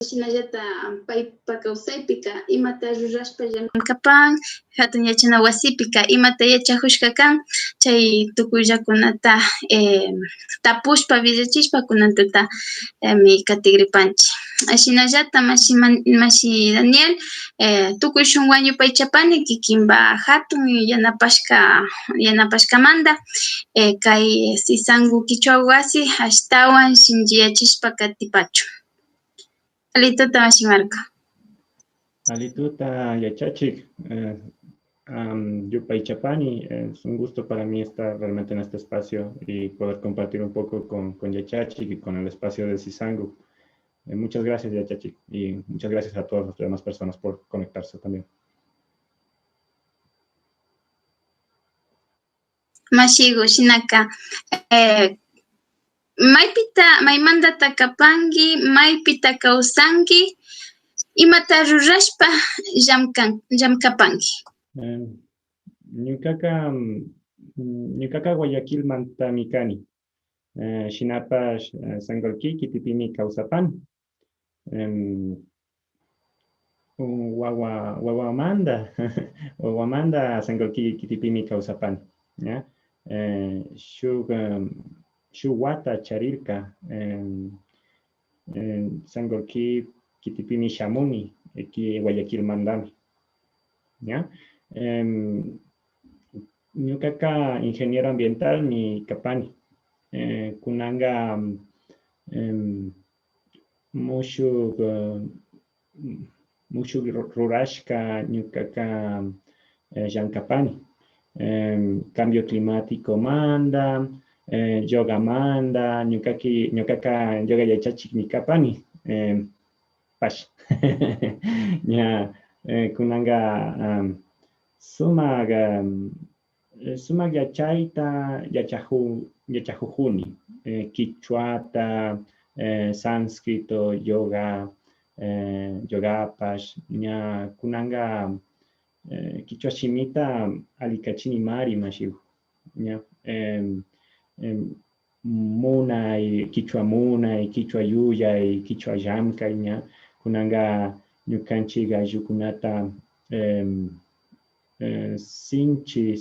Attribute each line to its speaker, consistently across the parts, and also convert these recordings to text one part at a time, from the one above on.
Speaker 1: Shinallata paypa kawsaypika imata rurashpa llank'kapan, hatun yachana wasipika imata yachakushka kan, chay tukuyllakunata tapushpa willachishpa kunantuta katigripanchik. Shinallata mashi Daniel, tukuy shunwan yupaychapani kikinpa hatun yanapashkamanta kay Sisangu Kichwa wasi ashtawan shinchiyachishpa katipachun. Alituta mashi Marco.
Speaker 2: Alituta yachachik, yupaychapani, es un gusto para mí estar realmente en este espacio y poder compartir un poco con Yachachik y con el espacio de Sisangu. Muchas gracias, Yachachik, y muchas gracias a todas las demás personas por conectarse también.
Speaker 1: Mashigu, Shinaka, maymanta kapanki, maypita kawsanki, imata rurashpa llamkapanki.
Speaker 2: Ñukaqa Guayaquilmantami kani. Shinapash Sangolki kitipimi kawsapani. Wawamanda Sangolki kitipimi kawsapani. Shuk wata charirka Sangolki kitipimi shamuni aquí Guayaquilmantami. Ñukaqa ingeniero ambiental mi kapani. Kunanga mushuk rurashka ñukaqa llank'apani. Cambio climático manda, yoga manda, ñukaqa yoga yachachik mi kapani. Pash. Ña kunanga sumaq yachayta yachahujuni. Quichuata, sánscrito, yoga, yogapash, ña kunanga quichua shimita alikachini mari mashigu. Ña munay, quichua yuyay, quichua llamkay, ña kunanga ñukanchik ayllukunata sinchi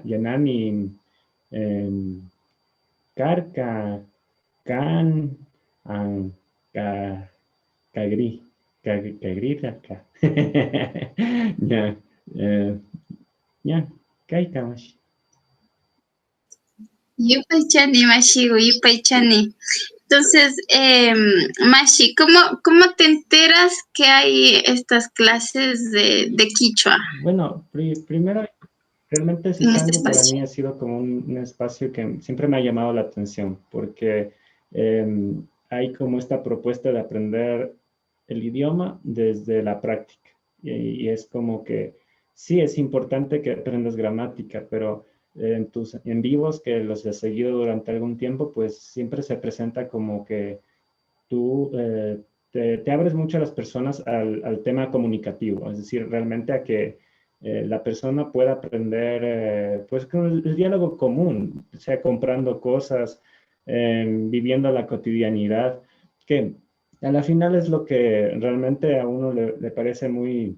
Speaker 2: yanami karka kan kagriraka. Ya, kayta mashi.
Speaker 1: Yupaychani mashigu, yupaychani. Entonces, Mashi, ¿cómo te enteras que hay estas clases de Quichua?
Speaker 2: Bueno, primero, realmente Sisangu para mí ha sido como un espacio que siempre me ha llamado la atención, porque hay como esta propuesta de aprender el idioma desde la práctica. Y es como que sí es importante que aprendas gramática, pero en tus en vivos que los he seguido durante algún tiempo, pues siempre se presenta como que tú te abres mucho a las personas al tema comunicativo, es decir, realmente a que la persona pueda aprender pues con el diálogo común, o sea, comprando cosas, viviendo la cotidianidad, que a la final es lo que realmente a uno le parece muy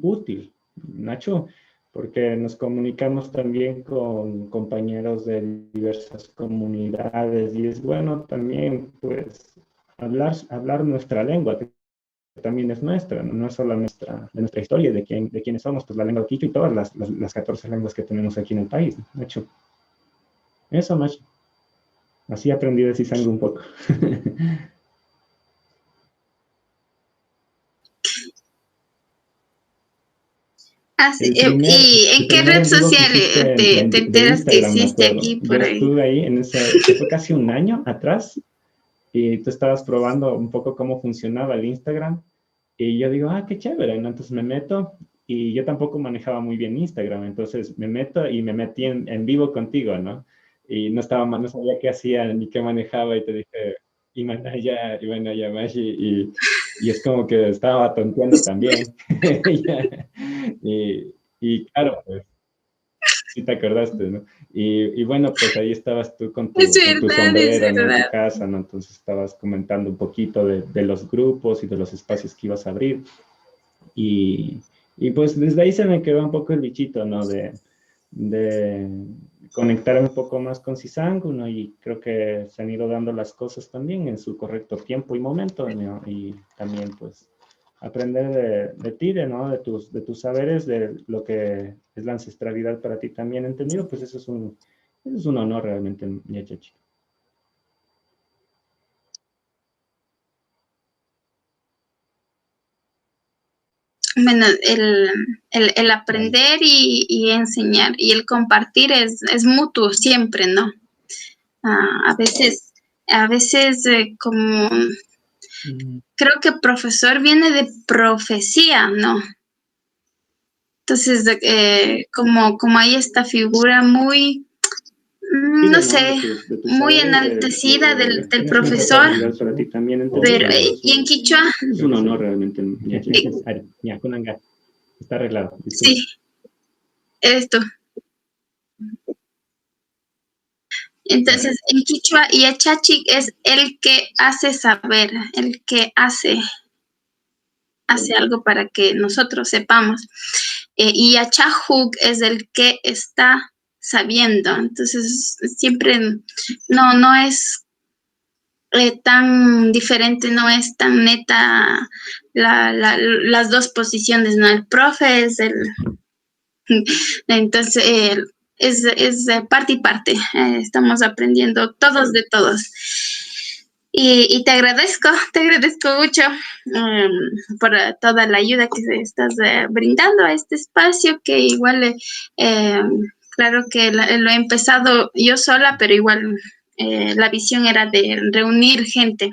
Speaker 2: útil, Nacho, porque nos comunicamos también con compañeros de diversas comunidades y es bueno también pues hablar nuestra lengua, que también es nuestra, no es solo de nuestra historia, de quiénes somos, pues la lengua quichua y todas las 14 lenguas que tenemos aquí en el país, Nacho. Eso, Nacho. Así aprendí de Sisangu un poco.
Speaker 1: ¿Y en qué red social te enteras que hiciste aquí por ahí?
Speaker 2: Yo estuve ahí, fue casi un año atrás, y tú estabas probando un poco cómo funcionaba el Instagram, y yo digo, qué chévere, ¿no? Entonces me meto, y yo tampoco manejaba muy bien Instagram, entonces me meto y me metí en vivo contigo, ¿no? Y no sabía qué hacía ni qué manejaba, y te dije, Imanaya, Mashi, y es como que estaba tonteando también. y claro, pues, sí te acordaste, ¿no? Y bueno, pues ahí estabas tú con tu sombrero, ¿no? En tu casa, ¿no? Entonces estabas comentando un poquito de los grupos y de los espacios que ibas a abrir. Y pues desde ahí se me quedó un poco el bichito, ¿no? De conectarme un poco más con Sisangu, ¿no? Y creo que se han ido dando las cosas también en su correcto tiempo y momento, ¿no? Y también, pues, aprender de ti, ¿no? De tus saberes, de lo que es la ancestralidad para ti también entendido, pues eso es un honor realmente, Yachachi.
Speaker 1: Bueno, el aprender y enseñar y el compartir es mutuo siempre, ¿no? A veces como creo que profesor viene de profecía, ¿no? Entonces, como hay esta figura muy, no sé, muy enaltecida del profesor, pero, y en quichua.
Speaker 2: Es un honor realmente. Está arreglado.
Speaker 1: Sí, esto. Entonces, en quichua y Achachi es el que hace saber, el que hace algo para que nosotros sepamos. Y Achahuk es el que está sabiendo. Entonces, siempre no es tan diferente, no es tan neta las dos posiciones, ¿no? El profe es el... Entonces, es parte y parte. Estamos aprendiendo todos de todos. Y te agradezco mucho por toda la ayuda que estás brindando a este espacio, que igual, claro que lo he empezado yo sola, pero igual la visión era de reunir gente.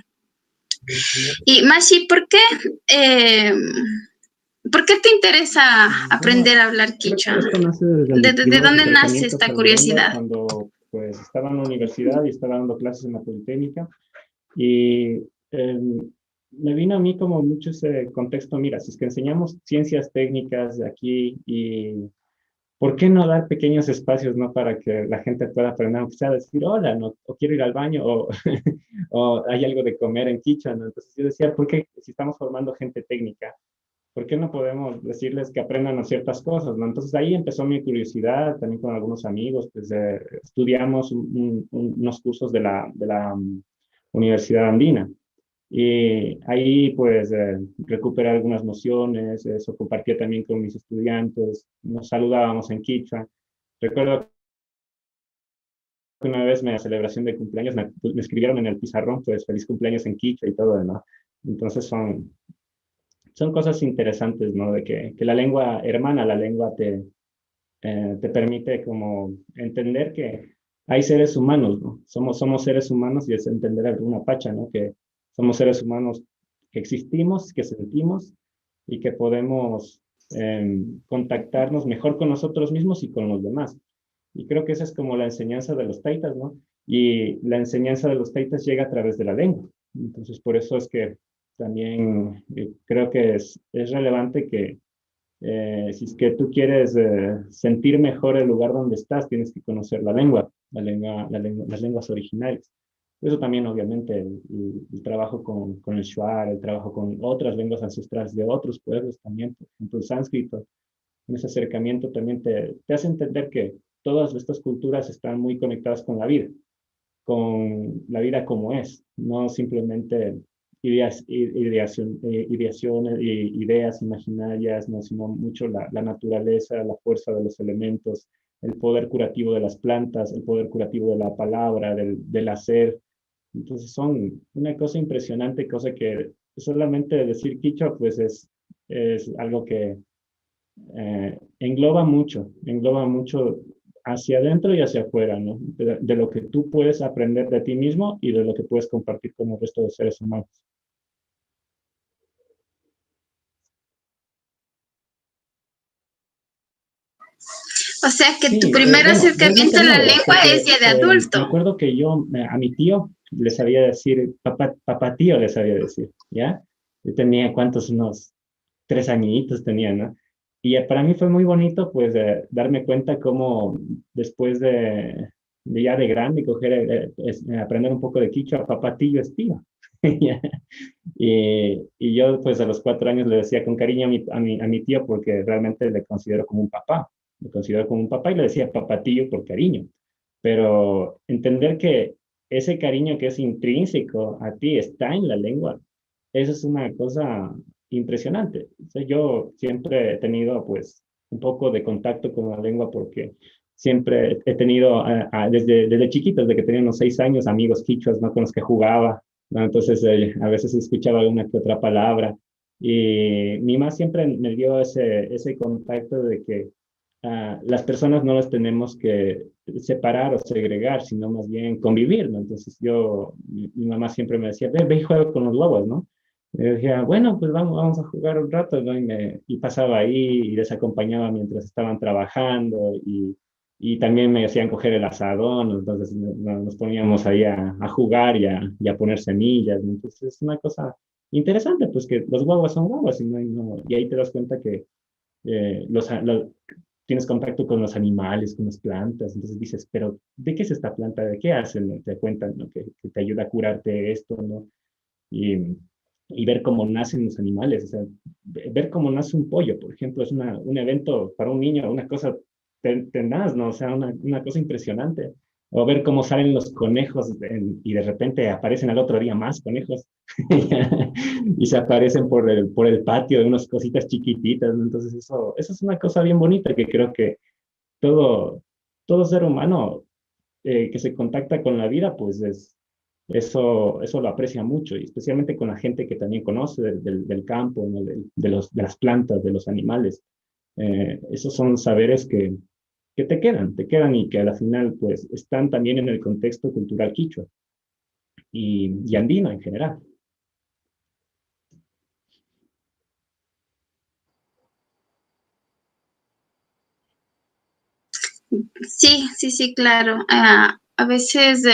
Speaker 1: Y Mashi, ¿por qué te interesa aprender a hablar quichua? ¿De dónde nace esta curiosidad?
Speaker 2: Cuando pues estaba en la universidad y estaba dando clases en la Politécnica y me vino a mí como mucho ese contexto, mira, si es que enseñamos ciencias técnicas de aquí y ¿por qué no dar pequeños espacios, ¿no? Para que la gente pueda aprender, aunque sea decir hola, ¿no? O quiero ir al baño, o, o hay algo de comer en quichua, ¿no? Entonces yo decía, ¿por qué si estamos formando gente técnica? ¿Por qué no podemos decirles que aprendan ciertas cosas, ¿no? Entonces ahí empezó mi curiosidad, también con algunos amigos, pues estudiamos unos cursos de la Universidad Andina. Y ahí pues recuperé algunas nociones, eso compartía también con mis estudiantes, nos saludábamos en quichua. Recuerdo que una vez en la celebración de cumpleaños me escribieron en el pizarrón, pues feliz cumpleaños en quichua y todo, ¿no? Entonces son cosas interesantes, ¿no? De que la lengua hermana, la lengua te permite como entender que hay seres humanos, ¿no? Somos seres humanos y es entender alguna pacha, ¿no? Que somos seres humanos que existimos, que sentimos y que podemos contactarnos mejor con nosotros mismos y con los demás. Y creo que esa es como la enseñanza de los taitas, ¿no? Y la enseñanza de los taitas llega a través de la lengua. Entonces, por eso es que también creo que es relevante que si es que tú quieres sentir mejor el lugar donde estás, tienes que conocer las lenguas originales. Eso también, obviamente, el trabajo con el shuar, el trabajo con otras lenguas ancestrales de otros pueblos también, por ejemplo, el sánscrito, en ese acercamiento también te hace entender que todas estas culturas están muy conectadas con la vida como es, no simplemente ideaciones, ideas imaginarias, no, sino mucho la naturaleza, la fuerza de los elementos, el poder curativo de las plantas, el poder curativo de la palabra, del hacer. Entonces son una cosa impresionante, cosa que solamente decir quichua, pues es algo que engloba mucho hacia adentro y hacia afuera, ¿no? De lo que tú puedes aprender de ti mismo y de lo que puedes compartir con el resto de seres humanos.
Speaker 1: O sea que tu primer acercamiento a la lengua es ya de adulto.
Speaker 2: Me acuerdo que yo a mi tío le sabía decir, papá tío le sabía decir, ¿ya? Yo tenía, ¿cuántos? Unos 3 añitos tenía, ¿no? Y para mí fue muy bonito, pues, darme cuenta cómo después de ya de grande, coger, aprender un poco de quichua, papatillo es tío. Y yo, pues, a los 4 años le decía con cariño a mi tío porque realmente le considero como un papá. Le considero como un papá y le decía papatillo por cariño. Pero entender que ese cariño que es intrínseco a ti está en la lengua, eso es una cosa impresionante. O sea, yo siempre he tenido, pues, un poco de contacto con la lengua porque siempre he tenido, desde chiquito, desde que tenía unos 6 años, amigos quichuas, ¿no? Con los que jugaba, ¿no? Entonces, a veces escuchaba una que otra palabra. Y mi mamá siempre me dio ese contacto de que las personas no las tenemos que separar o segregar, sino más bien convivir, ¿no? Entonces mi mamá siempre me decía, ve y juega con los lobos, ¿no? Y yo decía, bueno, pues vamos a jugar un rato, ¿no? Y pasaba ahí y les acompañaba mientras estaban trabajando y también me hacían coger el asadón, entonces nos poníamos ahí a jugar y a poner semillas, ¿no? Entonces es una cosa interesante, pues que los guaguas son guaguas y ahí te das cuenta que tienes contacto con los animales, con las plantas, entonces dices, pero ¿de qué es esta planta? ¿De qué hacen? ¿No? Te cuentan, ¿no? Que te ayuda a curarte esto, ¿no? Y, y ver cómo nacen los animales, o sea, ver cómo nace un pollo, por ejemplo, es un evento para un niño, una cosa tenaz, ¿no? O sea, una cosa impresionante. O ver cómo salen los conejos y de repente aparecen al otro día más conejos y se aparecen por el patio de unas cositas chiquititas, ¿no? Entonces eso es una cosa bien bonita que creo que todo, todo ser humano que se contacta con la vida, pues eso lo aprecia mucho, y especialmente con la gente que también conoce del campo, ¿no? De las plantas, de los animales. Esos son saberes que te quedan y que a la final, pues, están también en el contexto cultural quichua y andino en general.
Speaker 1: Sí, sí, sí, claro. A veces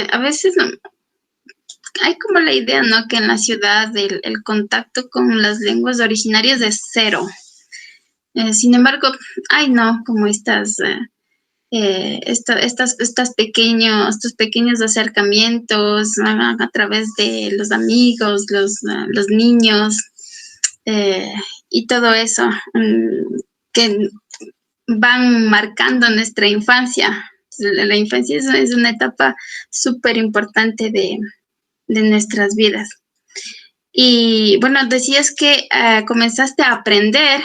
Speaker 1: hay como la idea, ¿no? Que en la ciudad el contacto con las lenguas originarias es cero. Sin embargo, ay, no, como estos pequeños acercamientos a través de los amigos, los niños, eh, y todo eso, que van marcando nuestra infancia. La infancia es una etapa súper importante de nuestras vidas. Y bueno, decías que comenzaste a aprender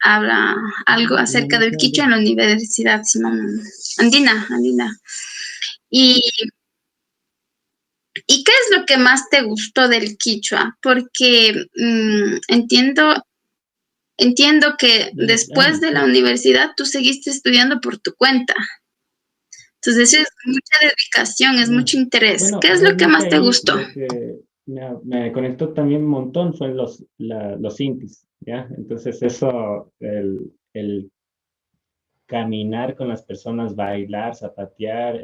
Speaker 1: algo
Speaker 2: En la
Speaker 1: acerca del
Speaker 2: Universidad
Speaker 1: quichua
Speaker 2: Andina.
Speaker 1: en la Universidad Simón Andina, Andina. ¿Y, ¿Y qué es lo que más te gustó del quichua? Porque entiendo que después de la
Speaker 2: Sí.
Speaker 1: universidad tú seguiste estudiando por tu cuenta. Entonces es mucha dedicación, es
Speaker 2: Ah,
Speaker 1: mucho interés.
Speaker 2: bueno,
Speaker 1: ¿Qué es lo que
Speaker 2: realmente
Speaker 1: más te
Speaker 2: ahí
Speaker 1: gustó?
Speaker 2: lo que me conectó también un montón fue los intis, ¿ya? Entonces eso, el caminar con las personas, bailar, zapatear,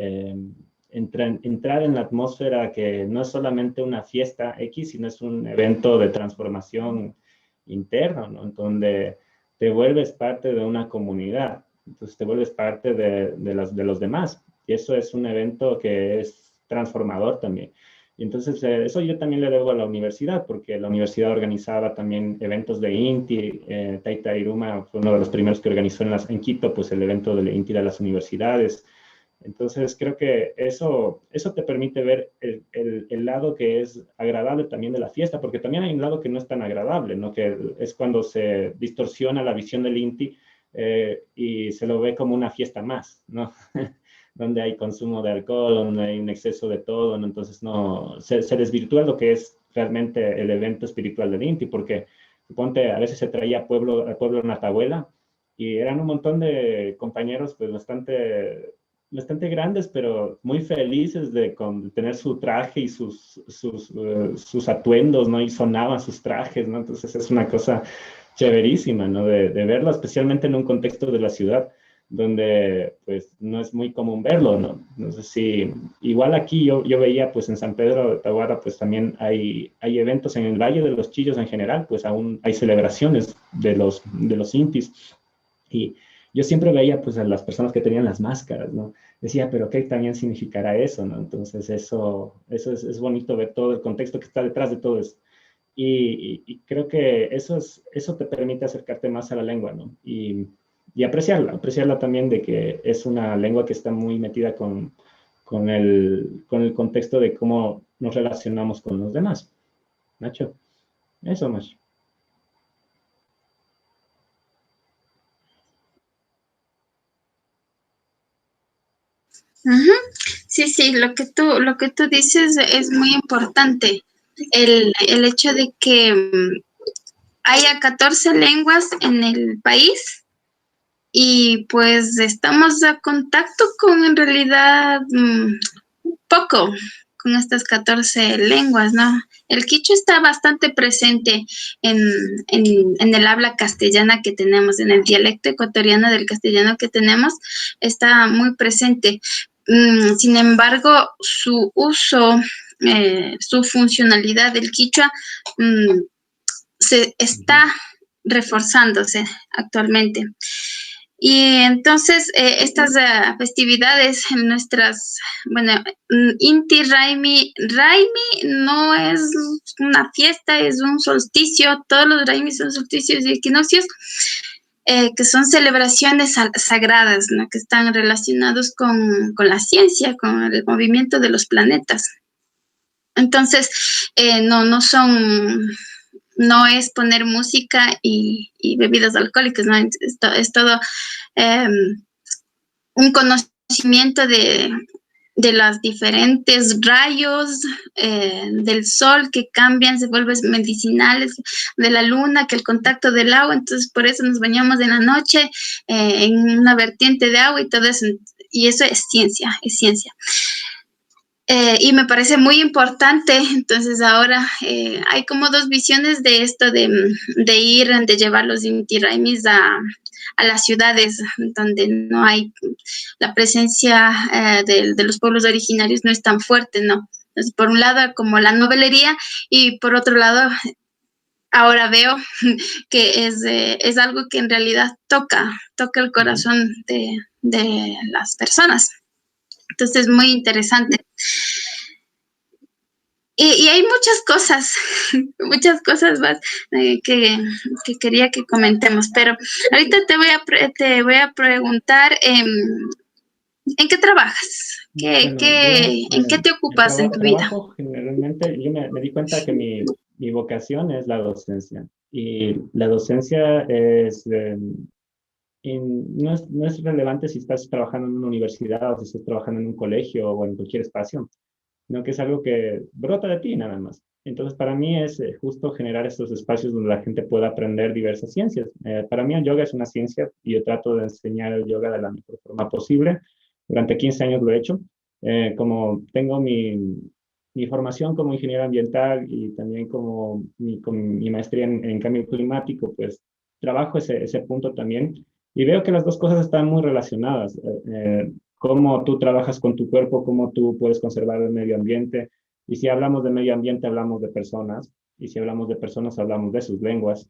Speaker 2: entrar en la atmósfera que no es solamente una fiesta X, sino es un evento de transformación interna, ¿no? En donde te vuelves parte de una comunidad, entonces te vuelves parte de los demás. Y eso es un evento que es transformador también. Y entonces, eso yo también le debo a la universidad, porque la universidad organizaba también eventos de INTI. Taita Iruma fue uno de los primeros que organizó en Quito, pues el evento de INTI de las universidades. Entonces, creo que eso te permite ver el lado que es agradable también de la fiesta, porque también hay un lado que no es tan agradable, ¿no? Que es cuando se distorsiona la visión del INTI y se lo ve como una fiesta más, ¿no? Donde hay consumo de alcohol, donde hay un exceso de todo, ¿no? Entonces no, se desvirtúa lo que es realmente el evento espiritual del INTI, porque suponte, a veces se traía al pueblo Natahuela y eran un montón de compañeros pues bastante grandes, pero muy felices de tener su traje y sus atuendos, ¿no? Y sonaban sus trajes, ¿no? Entonces es una cosa chéverísima, ¿no? De verlo, especialmente en un contexto de la ciudad donde pues no es muy común verlo, ¿no? No sé si, igual aquí yo veía pues en San Pedro de Tahuara pues también hay eventos en el Valle de los Chillos en general, pues aún hay celebraciones de los intis, Y yo siempre veía pues a las personas que tenían las máscaras, ¿no? Decía, pero ¿qué también significará eso, no? Entonces eso es bonito ver todo el contexto que está detrás de todo eso. Y creo que eso te permite acercarte más a la lengua, ¿no? Y apreciarla también de que es una lengua que está muy metida con el contexto de cómo nos relacionamos con los demás. Nacho, eso más.
Speaker 1: Ujú. Sí, sí, lo que tú dices es muy importante. El hecho de que haya 14 lenguas en el país y pues estamos a contacto con en realidad poco con estas 14 lenguas, ¿no? El quichua está bastante presente en, en el habla castellana que tenemos, en el dialecto ecuatoriano del castellano que tenemos, está muy presente. Sin embargo, su uso, su funcionalidad del quichua se está reforzándose actualmente. Y entonces estas festividades, nuestras, bueno, Inti Raimi, Raimi no es una fiesta, es un solsticio, todos los Raimis son solsticios y equinoccios, que son celebraciones sagradas, ¿no? Que están relacionados con la ciencia, con el movimiento de los planetas. Entonces, no son, no es poner música y bebidas alcohólicas, ¿no? Es todo eh, un conocimiento de los diferentes rayos del sol que cambian, se vuelven medicinales, de la luna, que el contacto del agua, entonces por eso nos bañamos en la noche en una vertiente de agua y todo eso, y eso es ciencia, es ciencia. Y me parece muy importante, entonces ahora hay como dos visiones de esto de ir, de llevar los Inti Raimis a las ciudades donde no hay la presencia de los pueblos originarios no es tan fuerte, ¿no? Entonces, por un lado, como la novelería, y por otro lado, ahora veo que es algo que en realidad toca el corazón de las personas. Entonces, es muy interesante. Y hay muchas cosas más que quería que comentemos, pero ahorita te voy a preguntar, ¿en qué trabajas?
Speaker 2: Bueno, yo
Speaker 1: ¿En qué te ocupas en tu vida?
Speaker 2: trabajo generalmente, yo me di cuenta que mi vocación es la docencia. Y la docencia no es relevante si estás trabajando en una universidad o si estás trabajando en un colegio o en cualquier espacio, sino que es algo que brota de ti nada más. Entonces, para mí es justo generar estos espacios donde la gente pueda aprender diversas ciencias. Para mí el yoga es una ciencia y yo trato de enseñar el yoga de la mejor forma posible. Durante 15 años lo he hecho. Como tengo mi formación como ingeniero ambiental y también como con mi maestría en cambio climático, pues trabajo ese punto también. Y veo que las dos cosas están muy relacionadas. Cómo tú trabajas con tu cuerpo, cómo tú puedes conservar el medio ambiente. Y si hablamos de medio ambiente, hablamos de personas. Y si hablamos de personas, hablamos de sus lenguas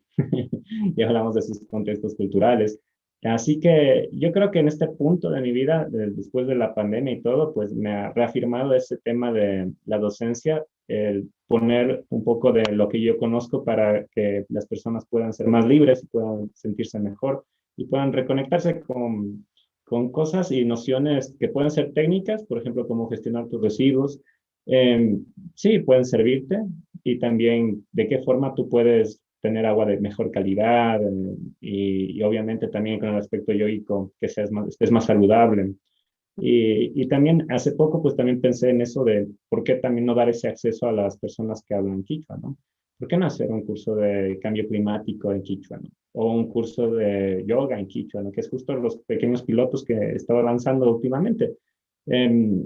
Speaker 2: y hablamos de sus contextos culturales. Así que yo creo que en este punto de mi vida, después de la pandemia y todo, pues me ha reafirmado ese tema de la docencia, el poner un poco de lo que yo conozco para que las personas puedan ser más libres, puedan sentirse mejor y puedan reconectarse con cosas y nociones que pueden ser técnicas, por ejemplo, cómo gestionar tus residuos. Eh, sí, pueden servirte y también de qué forma tú puedes tener agua de mejor calidad y obviamente también con el aspecto yoico, que estés más saludable. Y también hace poco pues también pensé en eso de por qué también no dar ese acceso a las personas que hablan quichua, ¿no? ¿Por qué no hacer un curso de cambio climático en quichua, ¿no? O un curso de yoga en quichua, ¿no? Que es justo los pequeños pilotos que he estado lanzando últimamente. Eh,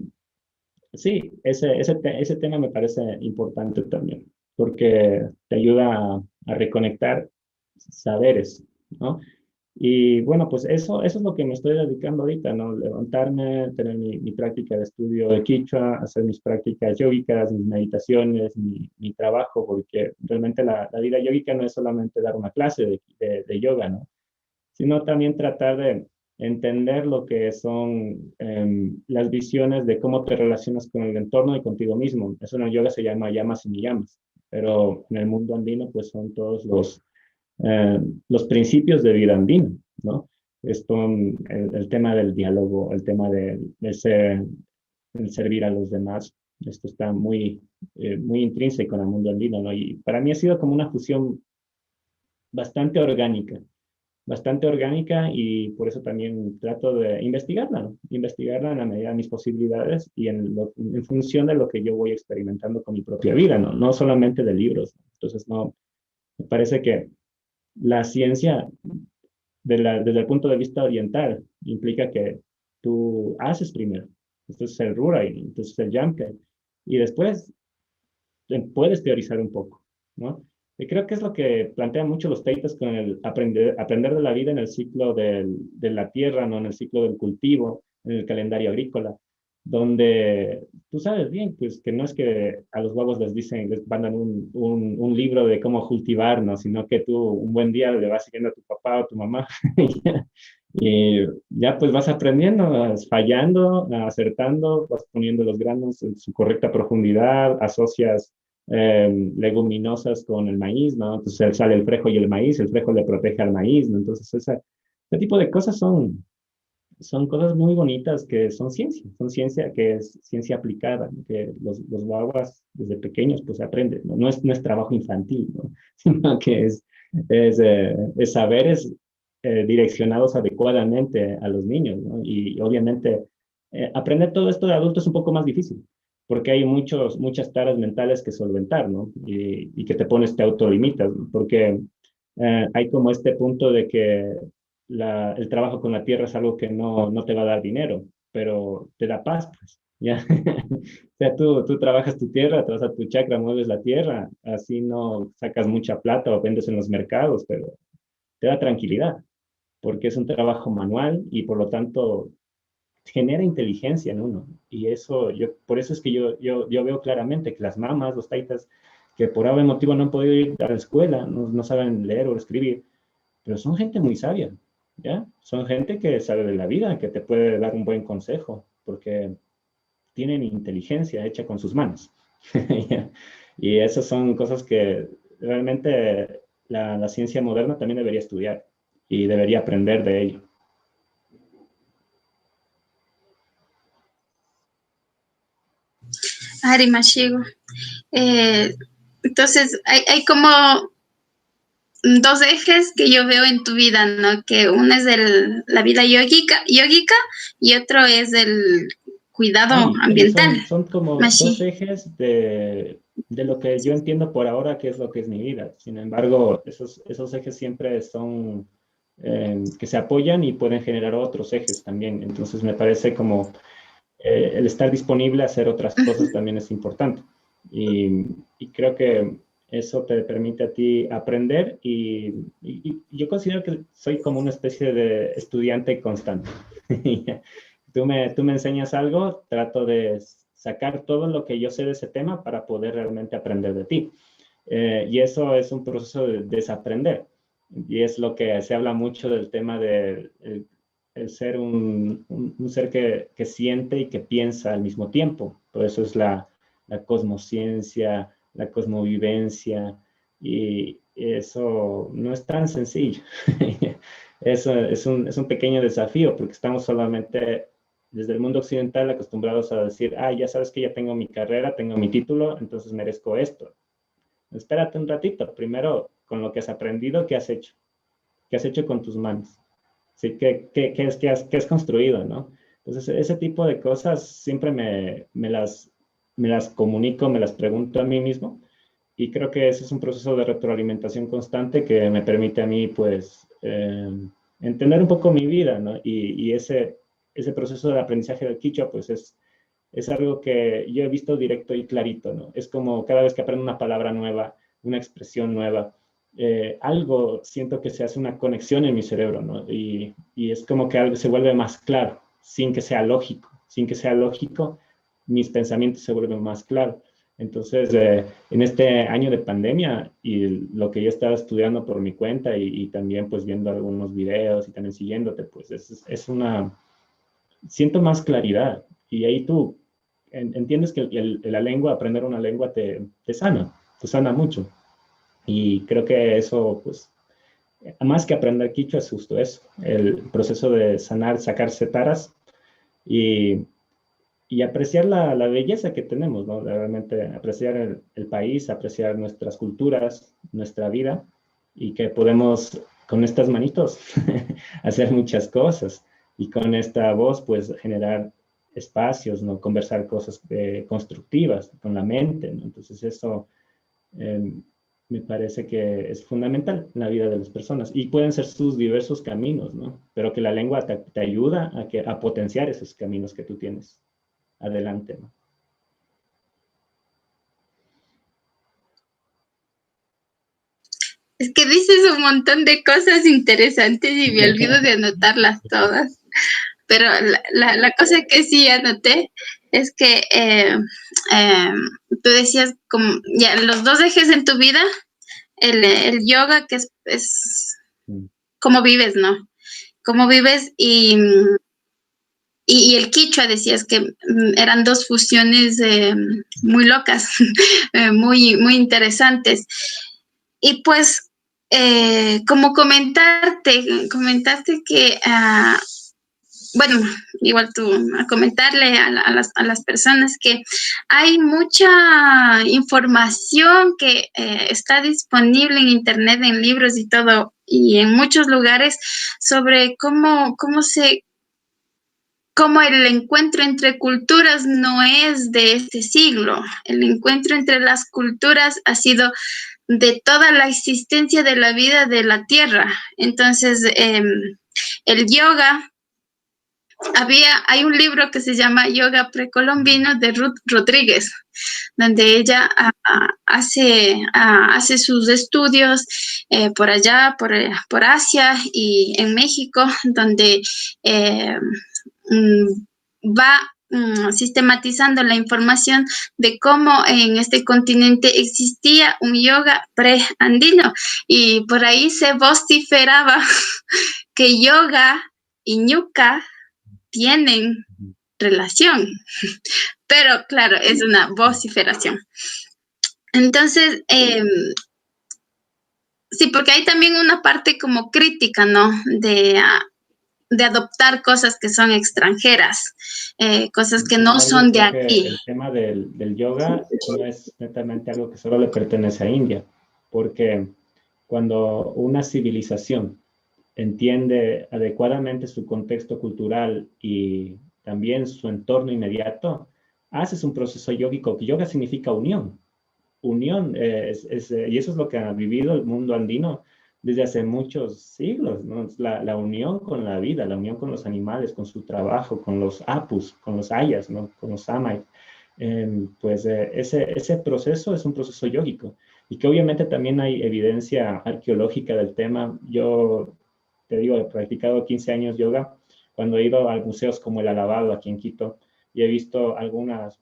Speaker 2: sí, ese tema me parece importante también, porque te ayuda a reconectar saberes, ¿no? Y bueno, pues eso es lo que me estoy dedicando ahorita, ¿no? Levantarme, tener mi práctica de estudio de Quichua, hacer mis prácticas yógicas, mis meditaciones, mi trabajo, porque realmente la vida yógica no es solamente dar una clase de yoga, ¿no? sino también tratar de entender lo que son las visiones de cómo te relacionas con el entorno y contigo mismo. Eso en el yoga se llama llamas y niyamas, pero en el mundo andino pues son todos los principios de vida andina, ¿no? Esto, el tema del diálogo, el tema del servir a los demás, esto está muy intrínseco en el mundo andino, ¿no? Y para mí ha sido como una fusión bastante orgánica, bastante orgánica, y por eso también trato de investigarla, ¿no? Investigarla en la medida de mis posibilidades y en función de lo que yo voy experimentando con mi propia vida, ¿no? No solamente de libros. Entonces, no, me parece que la ciencia, desde el punto de vista oriental, implica que tú haces primero. Esto es el Rurai, entonces el Yamke, y después puedes teorizar un poco, ¿no? Y creo que es lo que plantean mucho los taitas con el aprender de la vida en el ciclo de la tierra, ¿no? En el ciclo del cultivo, en el calendario agrícola, donde tú sabes bien, pues que no es que a los huevos les mandan un libro de cómo cultivar, ¿no? Sino que tú un buen día le vas siguiendo a tu papá o tu mamá y ya pues vas aprendiendo, vas fallando, acertando, vas poniendo los granos en su correcta profundidad, asocias leguminosas con el maíz, ¿no? Entonces sale el frejo y el maíz, el frejo le protege al maíz, ¿no? Entonces ese tipo de cosas son cosas muy bonitas que son ciencia que es ciencia aplicada, ¿no? Que los guaguas desde pequeños pues aprenden, ¿no? No es trabajo infantil, ¿no? Sino que es saberes direccionados adecuadamente a los niños, ¿no? Y obviamente aprender todo esto de adultos es un poco más difícil, porque hay muchas taras mentales que solventar, ¿no? Y que te pones, te autolimitas, ¿no? Porque hay como este punto de que el trabajo con la tierra es algo que no te va a dar dinero, pero te da paz, pues, ¿ya? O sea, tú trabajas tu tierra, te vas a tu chakra, mueves la tierra, así no sacas mucha plata o vendes en los mercados, pero te da tranquilidad, porque es un trabajo manual y por lo tanto genera inteligencia en uno. Y por eso es que yo veo claramente que las mamás, los taitas, que por algún motivo no han podido ir a la escuela, no saben leer o escribir, pero son gente muy sabia, ¿ya? Son gente que sabe de la vida, que te puede dar un buen consejo, porque tienen inteligencia hecha con sus manos. Y esas son cosas que realmente la ciencia moderna también debería estudiar y debería aprender de ello.
Speaker 1: Ari Mashigo. Entonces, hay como dos ejes que yo veo en tu vida, ¿no? Que uno es la vida yógica y otro es el cuidado ambiental.
Speaker 2: Son como dos ejes de lo que yo entiendo por ahora que es lo que es mi vida. Sin embargo, esos ejes siempre son que se apoyan y pueden generar otros ejes también. Entonces me parece como el estar disponible a hacer otras cosas también es importante. Y creo que eso te permite a ti aprender y yo considero que soy como una especie de estudiante constante. Tú me enseñas algo, trato de sacar todo lo que yo sé de ese tema para poder realmente aprender de ti. Y eso es un proceso de desaprender. Y es lo que se habla mucho del tema de el ser un ser que siente y que piensa al mismo tiempo. Por eso es la cosmociencia, la cosmovivencia, y eso no es tan sencillo. Eso es un pequeño desafío porque estamos solamente desde el mundo occidental acostumbrados a decir, ya sabes que ya tengo mi carrera, tengo mi título, entonces merezco esto. Espérate un ratito, primero con lo que has aprendido, ¿qué has hecho? ¿Qué has hecho con tus manos? ¿Sí? ¿Qué has construido, no? Entonces, ese tipo de cosas siempre me las comunico, me las pregunto a mí mismo, y creo que ese es un proceso de retroalimentación constante que me permite a mí, pues, entender un poco mi vida, ¿no? Y ese proceso de aprendizaje del quichua, pues, es algo que yo he visto directo y clarito, ¿no? Es como cada vez que aprendo una palabra nueva, una expresión nueva, algo siento que se hace una conexión en mi cerebro, ¿no? Y es como que algo se vuelve más claro, sin que sea lógico. Sin que sea lógico, mis pensamientos se vuelven más claros. Entonces, en este año de pandemia y lo que yo estaba estudiando por mi cuenta y también pues viendo algunos videos y también siguiéndote, pues siento más claridad. Y ahí tú entiendes que la lengua, aprender una lengua te sana mucho. Y creo que eso, pues, más que aprender quichua es justo eso, el proceso de sanar, sacarse taras y apreciar la belleza que tenemos, ¿no? Realmente apreciar el país, apreciar nuestras culturas, nuestra vida, y que podemos con estas manitos hacer muchas cosas, y con esta voz, pues, generar espacios, ¿no? Conversar cosas constructivas con la mente, ¿no? Entonces eso eh, me parece que es fundamental en la vida de las personas, y pueden ser sus diversos caminos, ¿no? Pero que la lengua te ayuda a potenciar esos caminos que tú tienes adelante, ¿no?
Speaker 1: Es que dices un montón de cosas interesantes y me olvido de anotarlas todas. Pero la cosa que sí anoté es que eh, tú decías como ya los dos ejes en tu vida, el yoga, que es
Speaker 2: Mm.
Speaker 1: cómo vives, ¿no? Cómo vives y el quichua, decías que eran dos fusiones muy locas, muy interesantes. Y pues, como comentaste que bueno, igual tú, a comentarle a las personas que hay mucha información que está disponible en internet, en libros y todo, y en muchos lugares sobre cómo el encuentro entre culturas no es de este siglo. El encuentro entre las culturas ha sido de toda la existencia de la vida de la Tierra. Entonces, el yoga, hay un libro que se llama Yoga Precolombino de Ruth Rodríguez, donde ella hace sus estudios por allá, por Asia y en México, donde eh, va sistematizando la información de cómo en este continente existía un yoga pre-andino, y por ahí se vociferaba que yoga y ñuka tienen relación, pero claro, es una vociferación. Entonces, sí, porque hay también una parte como crítica, ¿no? De adoptar cosas que son extranjeras, cosas que
Speaker 2: Sin
Speaker 1: no
Speaker 2: embargo,
Speaker 1: son de
Speaker 2: creo que
Speaker 1: aquí.
Speaker 2: el tema del yoga no es netamente algo que solo le pertenece a India, porque cuando una civilización entiende adecuadamente su contexto cultural y también su entorno inmediato, haces un proceso yógico, que yoga significa unión. Unión, y eso es lo que ha vivido el mundo andino desde hace muchos siglos, ¿no? La unión con la vida, la unión con los animales, con su trabajo, con los apus, con los ayas, ¿no? Con los samay. Ese proceso es un proceso yógico, y que obviamente también hay evidencia arqueológica del tema. Yo te digo, he practicado 15 años yoga, cuando he ido a museos como el Alabado aquí en Quito, y he visto algunas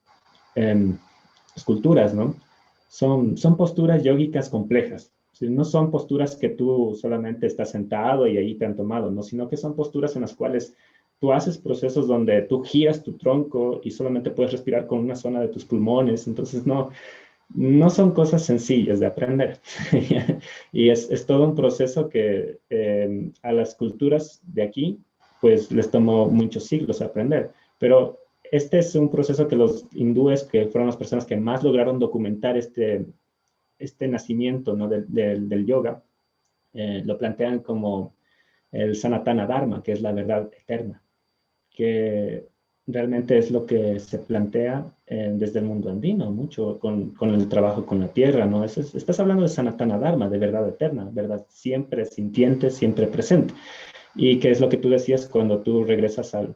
Speaker 2: esculturas, ¿no? Son posturas yógicas complejas. No son posturas que tú solamente estás sentado y ahí te han tomado, ¿no? Sino que son posturas en las cuales tú haces procesos donde tú giras tu tronco y solamente puedes respirar con una zona de tus pulmones. Entonces, no son cosas sencillas de aprender. Y es todo un proceso que a las culturas de aquí, pues les tomó muchos siglos aprender. Pero este es un proceso que los hindúes, que fueron las personas que más lograron documentar este nacimiento, ¿no? del yoga, lo plantean como el Sanatana Dharma, que es la verdad eterna, que realmente es lo que se plantea desde el mundo andino, mucho con el trabajo con la tierra, ¿no? Estás hablando de Sanatana Dharma, de verdad eterna, verdad siempre sintiente, siempre presente. Y que es lo que tú decías cuando tú regresas al,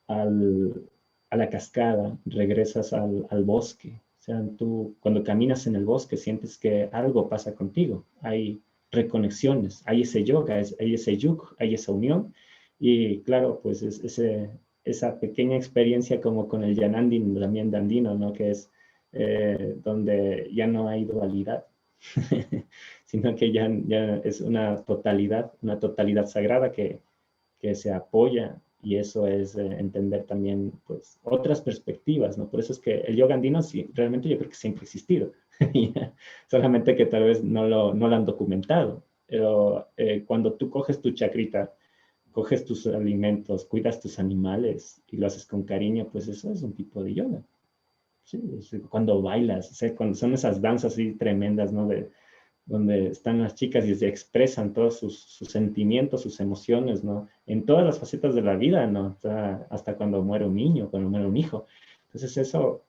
Speaker 2: a la cascada, regresas al bosque. O sea, tú cuando caminas en el bosque sientes que algo pasa contigo. Hay reconexiones, hay ese yoga, hay ese yug, hay esa unión. Y claro, pues esa pequeña experiencia como con el Yanandin, también andino, ¿no? Que es donde ya no hay dualidad, sino que ya es una totalidad sagrada que se apoya, y eso es entender también pues, otras perspectivas, ¿no? Por eso es que el yoga andino sí, realmente yo creo que siempre ha existido, solamente que tal vez no lo han documentado. Pero cuando tú coges tu chakrita, coges tus alimentos, cuidas tus animales y lo haces con cariño, pues eso es un tipo de yoga. Sí, cuando bailas, o sea, cuando son esas danzas así tremendas, ¿no? Donde están las chicas y se expresan todos sus sentimientos, sus emociones, ¿no? En todas las facetas de la vida, ¿no? Hasta cuando muere un niño, cuando muere un hijo. Entonces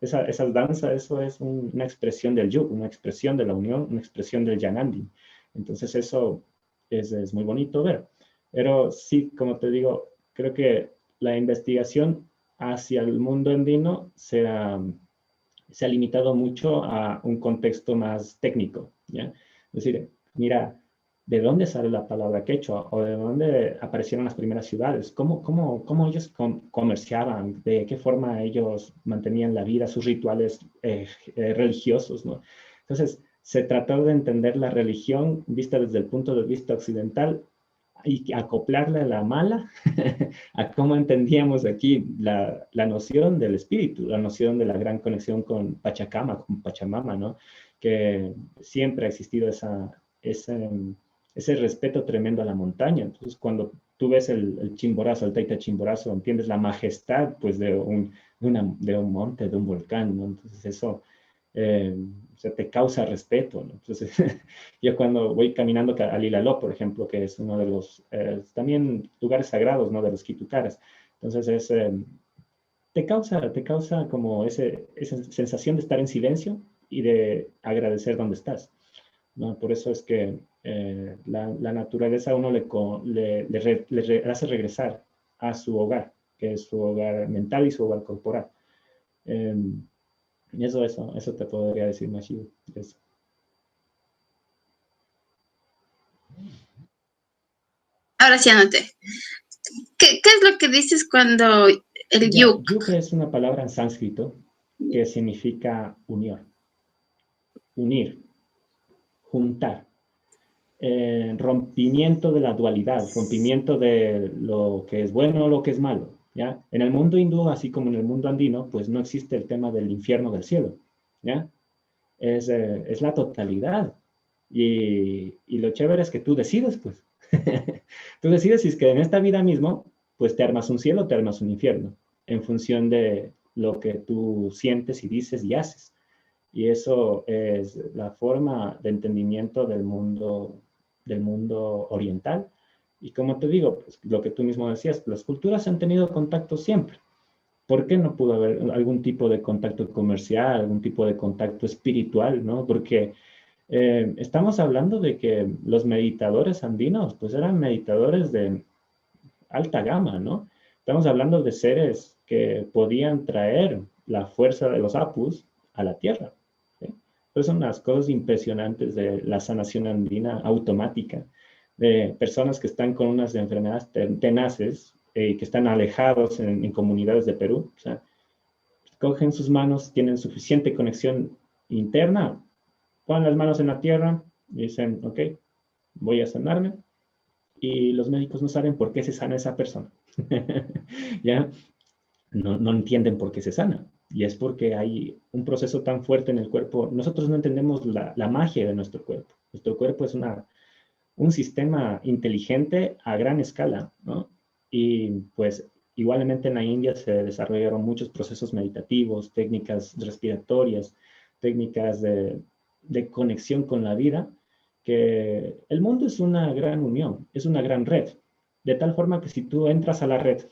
Speaker 2: esa danza, eso es una expresión del yug, una expresión de la unión, una expresión del yanandi. Entonces eso es muy bonito ver. Pero sí, como te digo, creo que la investigación hacia el mundo andino se ha limitado mucho a un contexto más técnico, ¿ya? Es decir, mira, ¿de dónde sale la palabra quechua? ¿O de dónde aparecieron las primeras ciudades? ¿Cómo ellos comerciaban? ¿De qué forma ellos mantenían la vida, sus rituales religiosos, ¿no? Entonces, se trató de entender la religión vista desde el punto de vista occidental y acoplarle a la mala a cómo entendíamos aquí la noción del espíritu, la noción de la gran conexión con Pachamama, ¿no? Que siempre ha existido ese respeto tremendo a la montaña. Entonces, cuando tú ves el Chimborazo, el Taita Chimborazo, entiendes la majestad, pues, de un monte, de un volcán, ¿no? Entonces, eso o sea, te causa respeto, ¿no? Entonces, yo cuando voy caminando a Lilaló, por ejemplo, que es uno de los también lugares sagrados, ¿no? De los Kitukaras. Entonces, te causa como esa sensación de estar en silencio y de agradecer donde estás, ¿no? Por eso es que la naturaleza a uno le hace regresar a su hogar, que es su hogar mental y su hogar corporal. Y eso te podría decir, Mashiu. Eso.
Speaker 1: Ahora sí anoté. ¿Qué es lo que dices cuando el yuk?
Speaker 2: Yuk es una palabra en sánscrito que significa unión, unir, juntar, rompimiento de la dualidad, rompimiento de lo que es bueno o lo que es malo, ¿ya? En el mundo hindú, así como en el mundo andino, pues no existe el tema del infierno del cielo, ¿ya? Es la totalidad. Y lo chévere es que tú decides, pues. Tú decides si es que en esta vida mismo, pues te armas un cielo o te armas un infierno, en función de lo que tú sientes y dices y haces. Y eso es la forma de entendimiento del mundo oriental. Y como te digo, pues, lo que tú mismo decías, las culturas han tenido contacto siempre. ¿Por qué no pudo haber algún tipo de contacto comercial, algún tipo de contacto espiritual, ¿no? Porque estamos hablando de que los meditadores andinos, pues eran meditadores de alta gama, ¿no? Estamos hablando de seres que podían traer la fuerza de los apus a la tierra. ¿Sí? Entonces son las cosas impresionantes de la sanación andina automática, de personas que están con unas enfermedades tenaces, que están alejados en comunidades de Perú. O sea, cogen sus manos, tienen suficiente conexión interna, ponen las manos en la tierra y dicen, ok, voy a sanarme. Y los médicos no saben por qué se sana esa persona. ¿Ya? No entienden por qué se sana. Y es porque hay un proceso tan fuerte en el cuerpo. Nosotros no entendemos la magia de nuestro cuerpo. Nuestro cuerpo es un sistema inteligente a gran escala, ¿no? Y pues igualmente en la India se desarrollaron muchos procesos meditativos, técnicas respiratorias, técnicas de conexión con la vida, que el mundo es una gran unión, es una gran red, de tal forma que si tú entras a la red,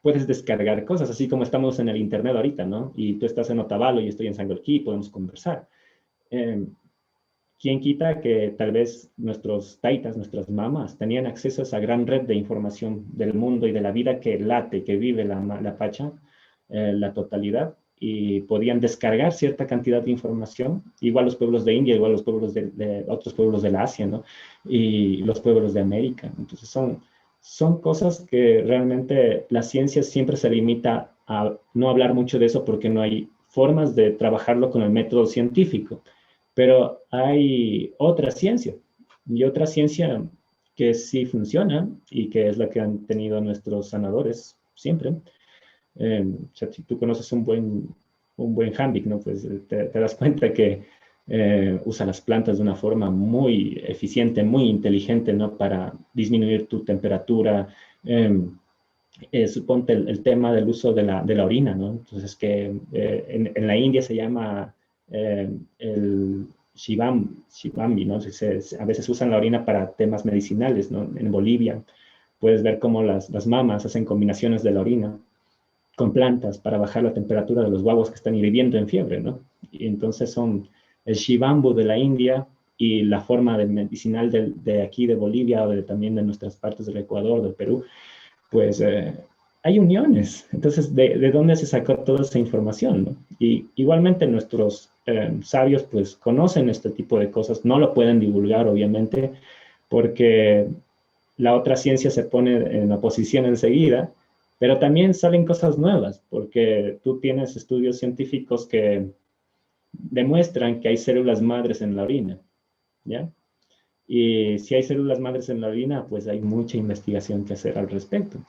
Speaker 2: puedes descargar cosas, así como estamos en el internet ahorita, ¿no? Y tú estás en Otavalo y estoy en Sangolquí, podemos conversar. ¿Quién quita que tal vez nuestros taitas, nuestras mamás, tenían acceso a esa gran red de información del mundo y de la vida que late, que vive la Pacha, la totalidad, y podían descargar cierta cantidad de información, igual los pueblos de India, igual los pueblos de otros pueblos de la Asia, ¿no? Y los pueblos de América. Entonces son cosas que realmente la ciencia siempre se limita a no hablar mucho de eso porque no hay formas de trabajarlo con el método científico, pero hay otra ciencia, y otra ciencia que sí funciona y que es la que han tenido nuestros sanadores siempre. O sea, si tú conoces un buen Hambic, ¿no? Pues te das cuenta que usa las plantas de una forma muy eficiente, muy inteligente, ¿no? Para disminuir tu temperatura. Suponte el tema del uso de la orina, ¿no? Entonces, que en la India se llama el Shivambi, ¿no? A veces usan la orina para temas medicinales, ¿no? En Bolivia puedes ver cómo las mamas hacen combinaciones de la orina con plantas para bajar la temperatura de los guaguas que están hirviendo en fiebre, ¿no? Y entonces son el Shivambu de la India y la forma de medicinal de aquí de Bolivia o también de nuestras partes del Ecuador, del Perú, pues hay uniones. Entonces, ¿de dónde se sacó toda esa información, no? Y igualmente nuestros sabios pues conocen este tipo de cosas, no lo pueden divulgar obviamente porque la otra ciencia se pone en oposición enseguida, pero también salen cosas nuevas porque tú tienes estudios científicos que demuestran que hay células madres en la orina, ¿ya? Y si hay células madres en la orina, pues hay mucha investigación que hacer al respecto.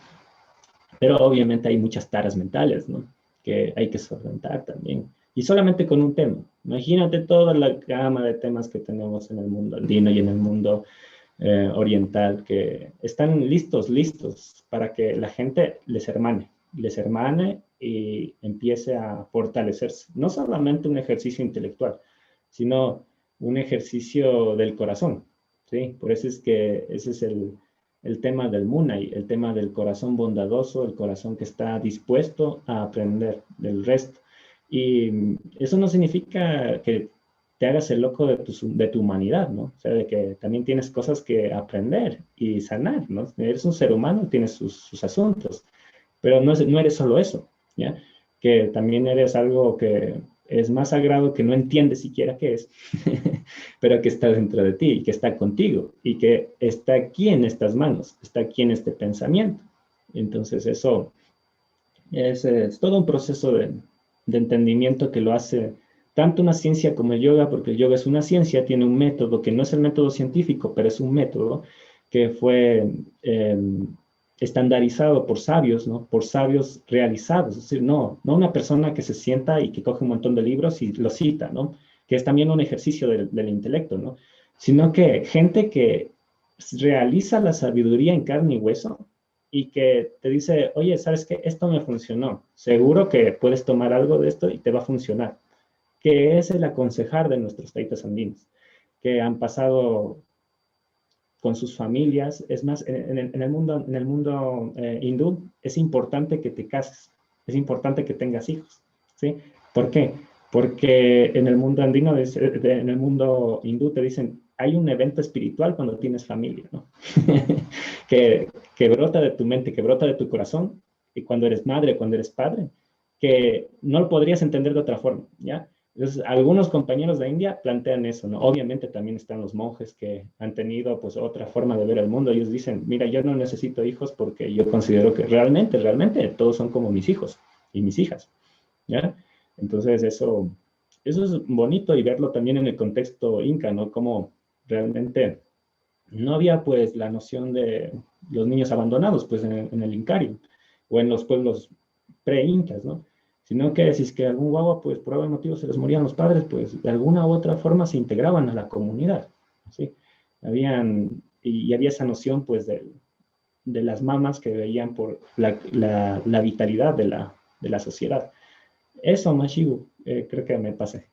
Speaker 2: Pero obviamente hay muchas taras mentales, ¿no? Que hay que solventar también. Y solamente con un tema. Imagínate toda la gama de temas que tenemos en el mundo andino y en el mundo oriental, que están listos para que la gente les hermane y empiece a fortalecerse. No solamente un ejercicio intelectual, sino un ejercicio del corazón, ¿sí? Por eso es que ese es el tema del Munay, el tema del corazón bondadoso, el corazón que está dispuesto a aprender del resto. Y eso no significa que te hagas el loco de tu humanidad, ¿no? O sea, de que también tienes cosas que aprender y sanar, ¿no? Eres un ser humano, tienes sus asuntos, pero no eres solo eso, ¿ya? Que también eres algo que es más sagrado que no entiendes siquiera qué es, pero que está dentro de ti, que está contigo y que está aquí en estas manos, está aquí en este pensamiento. Entonces eso es todo un proceso de entendimiento que lo hace tanto una ciencia como el yoga, porque el yoga es una ciencia, tiene un método que no es el método científico, pero es un método que fue estandarizado por sabios, ¿no? Por sabios realizados, es decir, no una persona que se sienta y que coge un montón de libros y los cita, ¿no? Que es también un ejercicio del intelecto, ¿no? Sino que gente que realiza la sabiduría en carne y hueso y que te dice, oye, ¿sabes qué? Esto me funcionó. Seguro que puedes tomar algo de esto y te va a funcionar. Que es el aconsejar de nuestros taitas andinos, que han pasado con sus familias. Es más, en el mundo hindú es importante que te cases, es importante que tengas hijos, ¿sí? ¿Por qué? Porque en el mundo andino, en el mundo hindú te dicen, hay un evento espiritual cuando tienes familia, ¿no? que brota de tu mente, que brota de tu corazón, y cuando eres madre, cuando eres padre, que no lo podrías entender de otra forma, ¿ya? Entonces, algunos compañeros de India plantean eso, ¿no? Obviamente también están los monjes que han tenido, pues, otra forma de ver el mundo. Ellos dicen, mira, yo no necesito hijos porque yo considero que realmente todos son como mis hijos y mis hijas, ¿ya? Entonces, eso es bonito y verlo también en el contexto inca, ¿no? Como realmente no había, pues, la noción de los niños abandonados, pues, en el Incario o en los pueblos pre-incas, ¿no? Sino que si es que algún guagua, pues por algún motivo se les morían los padres, pues de alguna u otra forma se integraban a la comunidad, ¿sí? Y había esa noción, pues, de las mamás que veían por la vitalidad de la sociedad. Eso, Mashigu, creo que me pasé.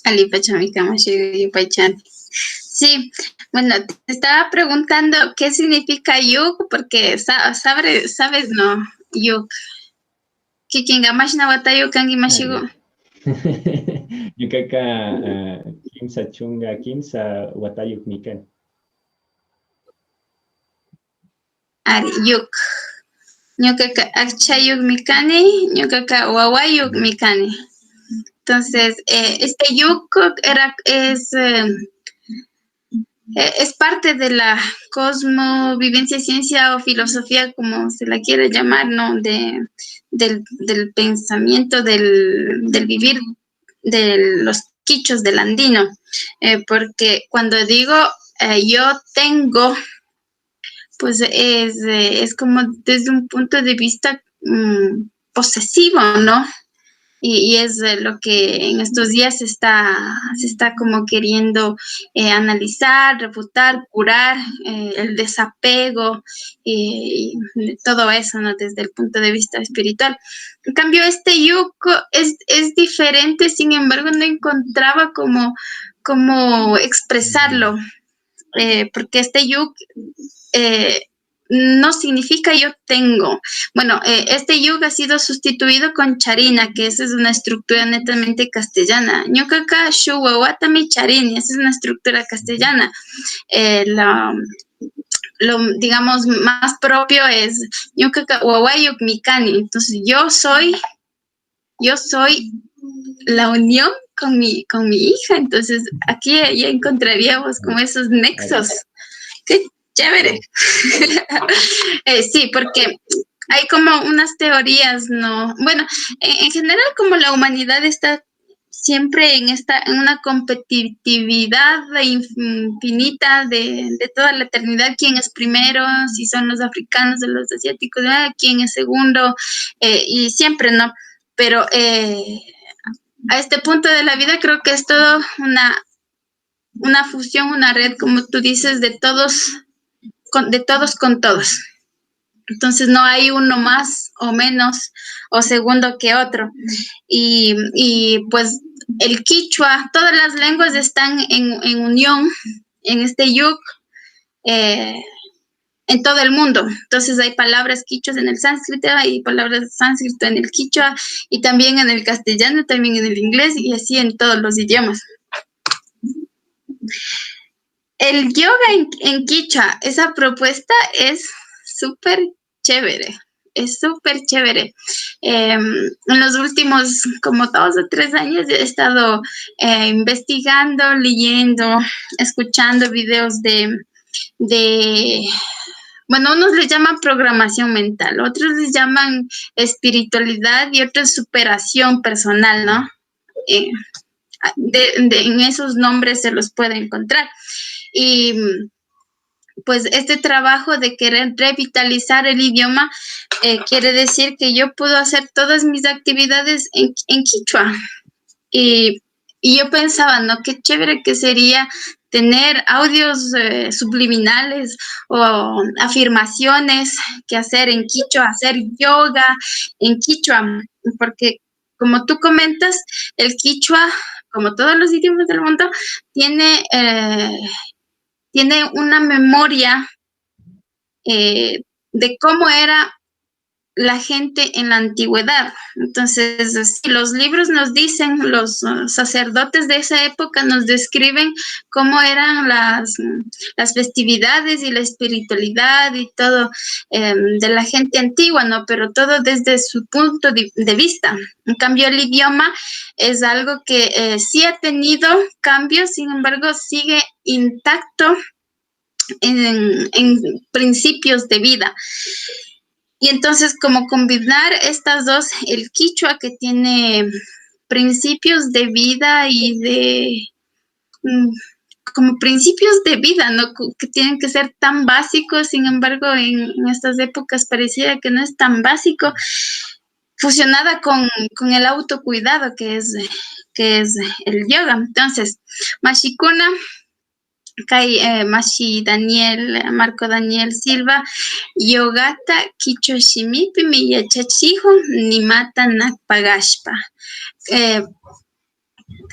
Speaker 1: Ali Pachamika Mashigu Pachan. Sí, bueno, te estaba preguntando qué significa yuk, porque sabes, no, yuk. Kikinga mashna watayu kangi mashigu.
Speaker 2: Yukaka kimsa chunga kimsa watayuk mikan.
Speaker 1: Ari, yuk. Ñukaka akchayuk mikani, ñukaka wawayuk mikani. Entonces, este yuk es es parte de la cosmovivencia, ciencia o filosofía, como se la quiere llamar, ¿no? Del pensamiento, del vivir de los quichos del andino. Porque cuando digo yo tengo, pues es como desde un punto de vista posesivo, ¿no? Y es lo que en estos días se está como queriendo analizar, refutar, curar, el desapego y todo eso, ¿no? Desde el punto de vista espiritual. En cambio, este yugo es diferente, sin embargo, no encontraba cómo expresarlo, porque este yugo no significa yo tengo. Bueno, este yugo ha sido sustituido con charina, que esa es una estructura netamente castellana. Ñukaqa shuwawatami charini, esa es una estructura castellana. Lo, digamos, más propio es ñukaqa wawayuk mikani. Entonces, yo soy la unión con mi hija. Entonces, aquí ya encontraríamos como esos nexos. ¡Qué chévere! Sí, porque hay como unas teorías, ¿no? Bueno, en general como la humanidad está siempre en una competitividad infinita de toda la eternidad, quién es primero, si son los africanos o los asiáticos, quién es segundo, y siempre, ¿no? Pero a este punto de la vida creo que es todo una fusión, una red, como tú dices, de todos con todos. Entonces no hay uno más o menos o segundo que otro. Pues el quichua, todas las lenguas están en unión en este yuk en todo el mundo. Entonces hay palabras quichuas en el sánscrito, hay palabras sánscrito en el quichua y también en el castellano, también en el inglés y así en todos los idiomas. El yoga en quichua, esa propuesta es súper chévere, es súper chévere. En los últimos como 2 o 3 años he estado investigando, leyendo, escuchando videos bueno, unos les llaman programación mental, otros les llaman espiritualidad y otros superación personal, ¿no? En esos nombres se los puede encontrar. Y pues este trabajo de querer revitalizar el idioma quiere decir que yo puedo hacer todas mis actividades en quichua. Y yo pensaba, ¿no? Qué chévere que sería tener audios subliminales o afirmaciones que hacer en quichua, hacer yoga en quichua, porque como tú comentas, el quichua, como todos los idiomas del mundo, tiene una memoria de cómo era la gente en la antigüedad. Entonces, los libros nos dicen, los sacerdotes de esa época nos describen cómo eran las festividades y la espiritualidad y todo de la gente antigua, ¿no? Pero todo desde su punto de vista. En cambio, el idioma es algo que sí ha tenido cambios, sin embargo, sigue intacto en principios de vida. Y entonces, como combinar estas dos, el quichua que tiene principios de vida y como principios de vida, ¿no? Que tienen que ser tan básicos, sin embargo, en estas épocas pareciera que no es tan básico, fusionada con el autocuidado que es el yoga. Entonces, Mashikuna, Kai Mashi Daniel, Marco Daniel Silva, Yogata Kichoshimipi Miyachachijo, Nimata Nakpagashpa.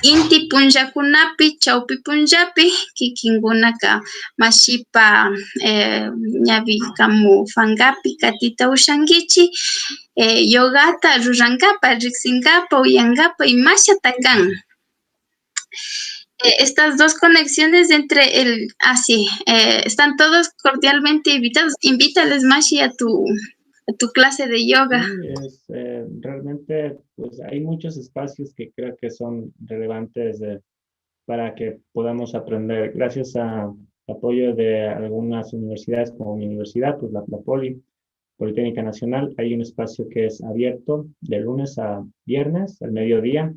Speaker 1: Inti punjakunapi, chaupi punjapi, kikingunaka mashipa ñavi kamu fangapi katita ushangichi, yogata rurangapa, riksingapa, uyangapa y mashata kan. Estas dos conexiones entre están todos cordialmente invitados. Invítales, Mashi, a tu clase de yoga.
Speaker 2: Sí, realmente, pues hay muchos espacios que creo que son relevantes para que podamos aprender. Gracias a apoyo de algunas universidades como mi universidad, pues la Politécnica Nacional. Hay un espacio que es abierto de lunes a viernes, al mediodía,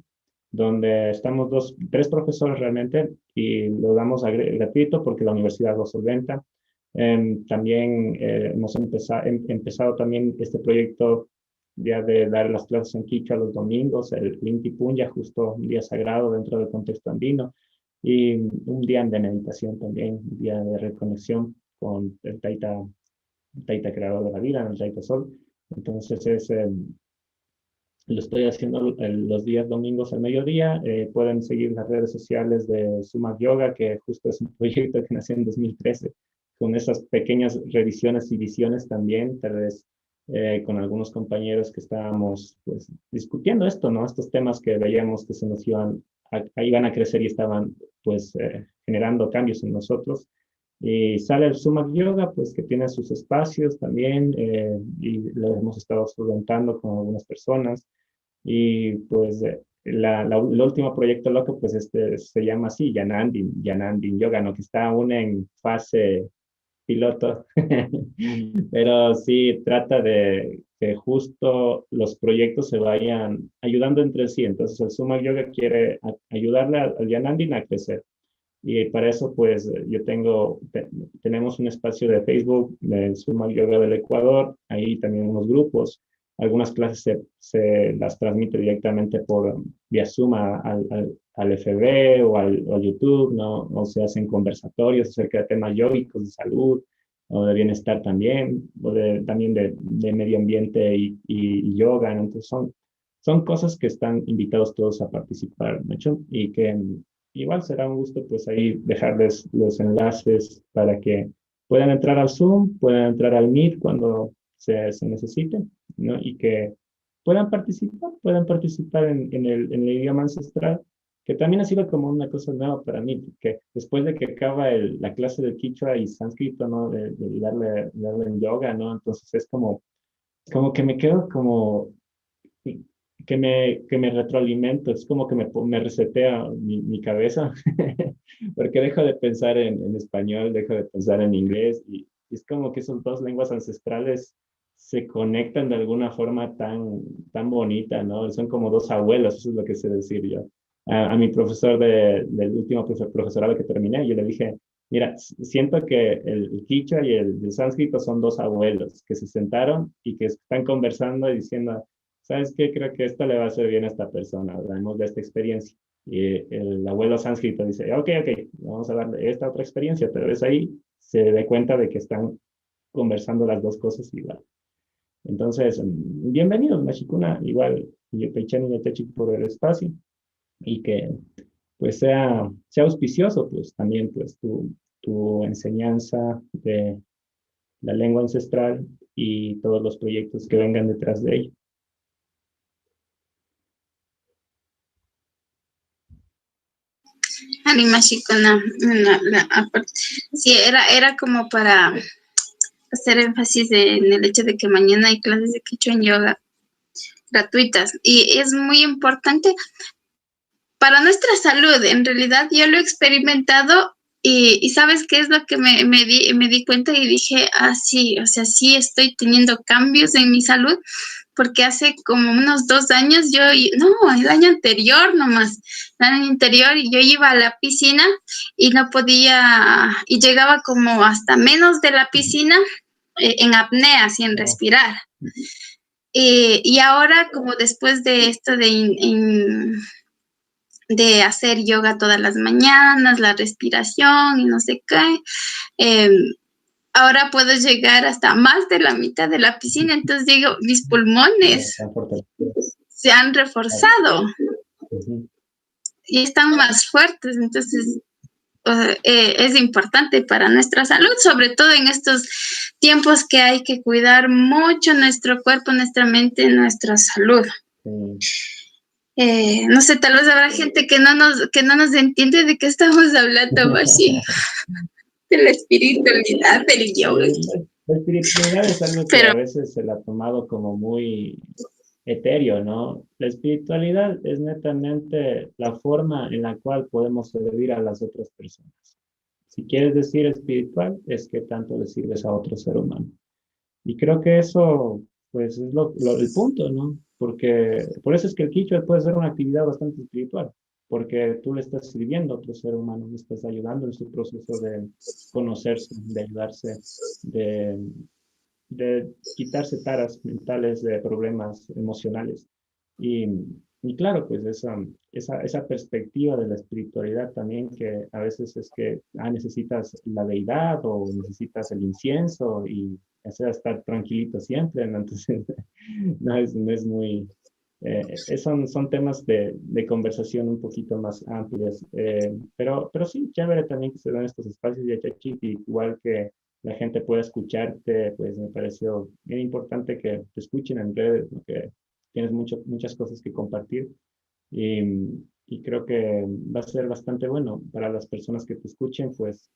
Speaker 2: donde estamos tres profesores realmente y lo damos gratuito porque la universidad lo solventa. También hemos empezado también este proyecto ya de dar las clases en Quichua los domingos, el Inti Punya, justo un día sagrado dentro del contexto andino, y un día de meditación también, un día de reconexión con el Taita creador de la vida, el Taita Sol. Entonces lo estoy haciendo los días domingos al mediodía. Pueden seguir las redes sociales de Sumak Yoga, que justo es un proyecto que nació en 2013, con esas pequeñas revisiones y visiones también, tal vez con algunos compañeros que estábamos pues, discutiendo esto, ¿no? Estos temas que veíamos que se nos iban a crecer y estaban pues generando cambios en nosotros. Y sale el Sumak Yoga, pues que tiene sus espacios también, y lo hemos estado solventando con algunas personas. Y pues el último proyecto loco, pues este se llama así, Yanandin Yoga, ¿no? Que está aún en fase piloto, pero sí trata de que justo los proyectos se vayan ayudando entre sí. Entonces el Sumak Yoga quiere ayudarle al Yanandin a crecer. Y para eso, pues, tenemos un espacio de Facebook del Sumak Yoga del Ecuador, ahí también unos grupos. Algunas clases se las transmite directamente por vía Zoom al FB o al YouTube, ¿no? O se hacen conversatorios acerca de temas yógicos, de salud, o de bienestar también, o también de medio ambiente y yoga, ¿no? Entonces son cosas que están invitados todos a participar, ¿no? Y que igual será un gusto pues ahí dejarles los enlaces para que puedan entrar al Zoom, puedan entrar al Meet cuando se necesite, ¿no? Y que puedan participar en el idioma ancestral, que también ha sido como una cosa nueva para mí, que después de que acaba la clase de Quichua y sánscrito, ¿no? De darle en yoga, ¿no? Entonces es como que me quedo como que me retroalimento, es como que me resetea mi cabeza, porque dejo de pensar en español, dejo de pensar en inglés, y es como que esas dos lenguas ancestrales se conectan de alguna forma tan bonita, ¿no? Son como dos abuelos, eso es lo que sé decir yo. A mi profesor del último profesorado que terminé, yo le dije, mira, siento que el quichua y el sánscrito son dos abuelos que se sentaron y que están conversando y diciendo, ¿sabes qué? Creo que esto le va a hacer bien a esta persona. Hablamos de esta experiencia. Y el abuelo sánscrito dice, ok, vamos a darle esta otra experiencia, pero es ahí, se da cuenta de que están conversando las dos cosas igual. Entonces, bienvenidos, Mashikuna, igual, y Peichani Netechi por el espacio, y que pues sea auspicioso, pues también pues tu enseñanza de la lengua ancestral y todos los proyectos que vengan detrás de ello.
Speaker 1: Animashikuna, aparte, sí, era como para hacer énfasis en el hecho de que mañana hay clases de Quechua en yoga gratuitas y es muy importante para nuestra salud. En realidad yo lo he experimentado y ¿sabes qué es lo que me di cuenta? Y dije, sí, o sea, sí estoy teniendo cambios en mi salud, porque hace como unos 2 años no, el año anterior nomás, el año anterior yo iba a la piscina y no podía, y llegaba como hasta menos de la piscina en apnea, sin respirar. Y ahora, como después de esto de hacer yoga todas las mañanas, la respiración y no sé qué, ahora puedo llegar hasta más de la mitad de la piscina. Entonces digo, mis pulmones se han reforzado y están más fuertes. Entonces es importante para nuestra salud, sobre todo en estos tiempos que hay que cuidar mucho nuestro cuerpo, nuestra mente, nuestra salud. No sé, tal vez habrá gente que no nos entiende de qué estamos hablando, Bashi. De la espiritualidad, del yoga.
Speaker 2: La espiritualidad es algo que a veces se la ha tomado como muy etéreo, ¿no? La espiritualidad es netamente la forma en la cual podemos servir a las otras personas. Si quieres decir espiritual, es que tanto le sirves a otro ser humano. Y creo que eso, pues, es el punto, ¿no? Porque por eso es que el quichua puede ser una actividad bastante espiritual, porque tú le estás sirviendo a otro ser humano, le estás ayudando en su proceso de conocerse, de ayudarse, de, de quitarse taras mentales, de problemas emocionales. Y, y claro, pues esa perspectiva de la espiritualidad también, que a veces es que necesitas la deidad o necesitas el incienso y hacer estar tranquilito siempre, ¿no? Entonces, no es muy... son temas de conversación un poquito más amplios, pero sí, chévere también que se dan estos espacios de Chachiti, igual que la gente pueda escucharte, pues me pareció bien importante que te escuchen en redes, ¿no? Que tienes muchas cosas que compartir y creo que va a ser bastante bueno para las personas que te escuchen, pues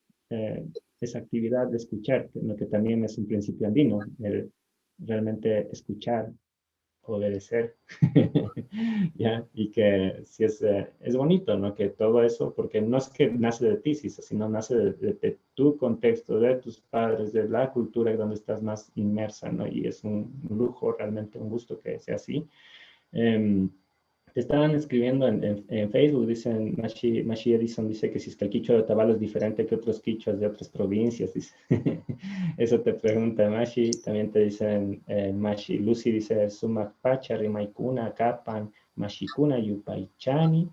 Speaker 2: esa actividad de escuchar, que también es un principio andino, el realmente escuchar, obedecer, ¿ya? Y que sí es bonito, ¿no? Que todo eso, porque no es que nace de ti, sino nace de tu contexto, de tus padres, de la cultura donde estás más inmersa, ¿no? Y es un lujo, realmente un gusto que sea así. Em, Te estaban escribiendo en Facebook, dicen, Mashi Edison dice que si es que el quichua de Otavalo es diferente que otros quichuas de otras provincias, dice. Eso te pregunta Mashi. También te dicen, Mashi, Lucy dice, Sumac Pacha, Rimaikuna, Kapan, Mashikuna, Yupaichani.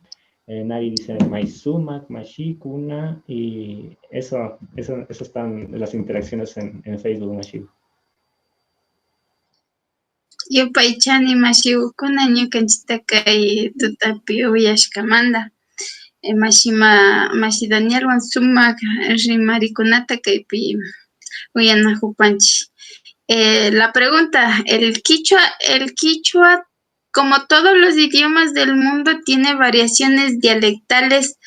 Speaker 2: Nari dice, Maisumac, Mashikuna. Y eso están las interacciones en Facebook, Mashi.
Speaker 1: Yupaychani mashiwakuna ñukanchikta kay tutapi uyashkamanta. Mashi Danielwan sumak rimarikunata kaypi uyanajupanchik. La pregunta, el quichua, como todos los idiomas del mundo, tiene variaciones dialectales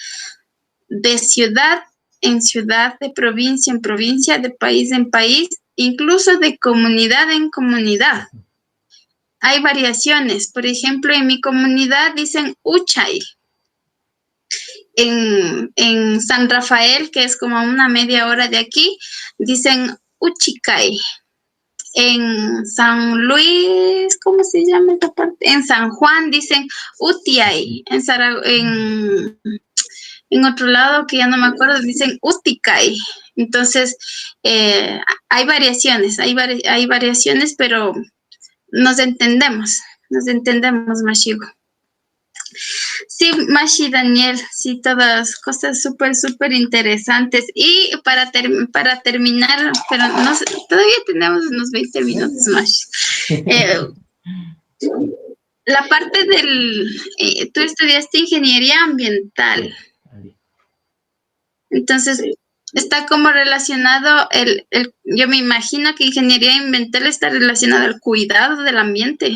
Speaker 1: de ciudad en ciudad, de provincia en provincia, de país en país, incluso de comunidad en comunidad. Hay variaciones. Por ejemplo, en mi comunidad dicen Uchay. En San Rafael, que es como a una media hora de aquí, dicen Uchicay. En San Luis, ¿cómo se llama esta parte? En San Juan dicen Utiay. En otro lado, que ya no me acuerdo, dicen Uticay. Entonces, hay variaciones, hay variaciones, pero nos entendemos, Mashigo. Sí, Mashi Daniel, sí, todas cosas súper, súper interesantes. Y para terminar, pero no sé, todavía tenemos unos 20 minutos más. La parte tú estudiaste ingeniería ambiental, entonces está como relacionado, yo me imagino que ingeniería ambiental está relacionada al cuidado del ambiente.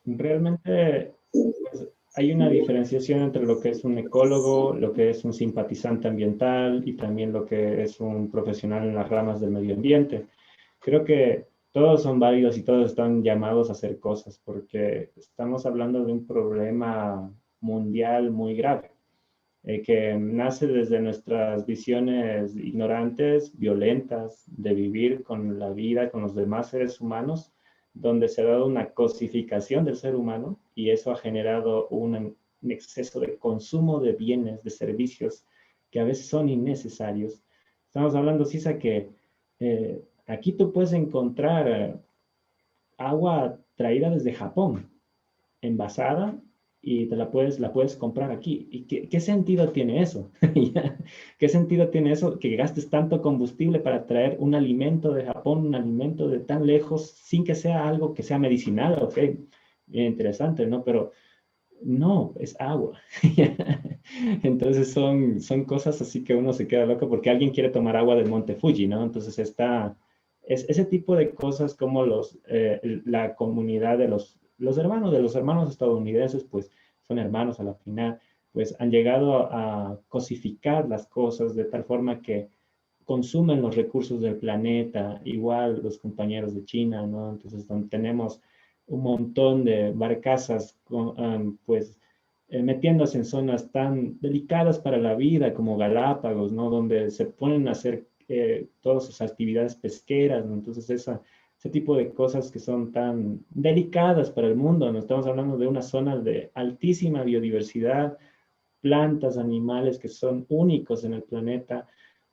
Speaker 2: Realmente pues, hay una diferenciación entre lo que es un ecólogo, lo que es un simpatizante ambiental y también lo que es un profesional en las ramas del medio ambiente. Creo que todos son válidos y todos están llamados a hacer cosas porque estamos hablando de un problema mundial muy grave, que nace desde nuestras visiones ignorantes, violentas, de vivir con la vida, con los demás seres humanos, donde se ha dado una cosificación del ser humano y eso ha generado un exceso de consumo de bienes, de servicios que a veces son innecesarios. Estamos hablando, Sisa, que aquí tú puedes encontrar agua traída desde Japón, envasada, y la puedes comprar aquí. ¿Y qué sentido tiene eso? ¿Qué sentido tiene eso? Que gastes tanto combustible para traer un alimento de Japón, un alimento de tan lejos, sin que sea algo que sea medicinal, ok, bien interesante, ¿no? Pero no, es agua. Entonces son cosas así que uno se queda loco porque alguien quiere tomar agua del Monte Fuji, ¿no? Entonces es ese tipo de cosas como la comunidad de los hermanos estadounidenses, pues son hermanos a la final, pues han llegado a cosificar las cosas de tal forma que consumen los recursos del planeta, igual los compañeros de China, ¿no? Entonces tenemos un montón de barcazas, pues metiéndose en zonas tan delicadas para la vida como Galápagos, ¿no? Donde se ponen a hacer todas sus actividades pesqueras, ¿no? Entonces ese tipo de cosas que son tan delicadas para el mundo, ¿no? Estamos hablando de una zona de altísima biodiversidad, plantas, animales que son únicos en el planeta.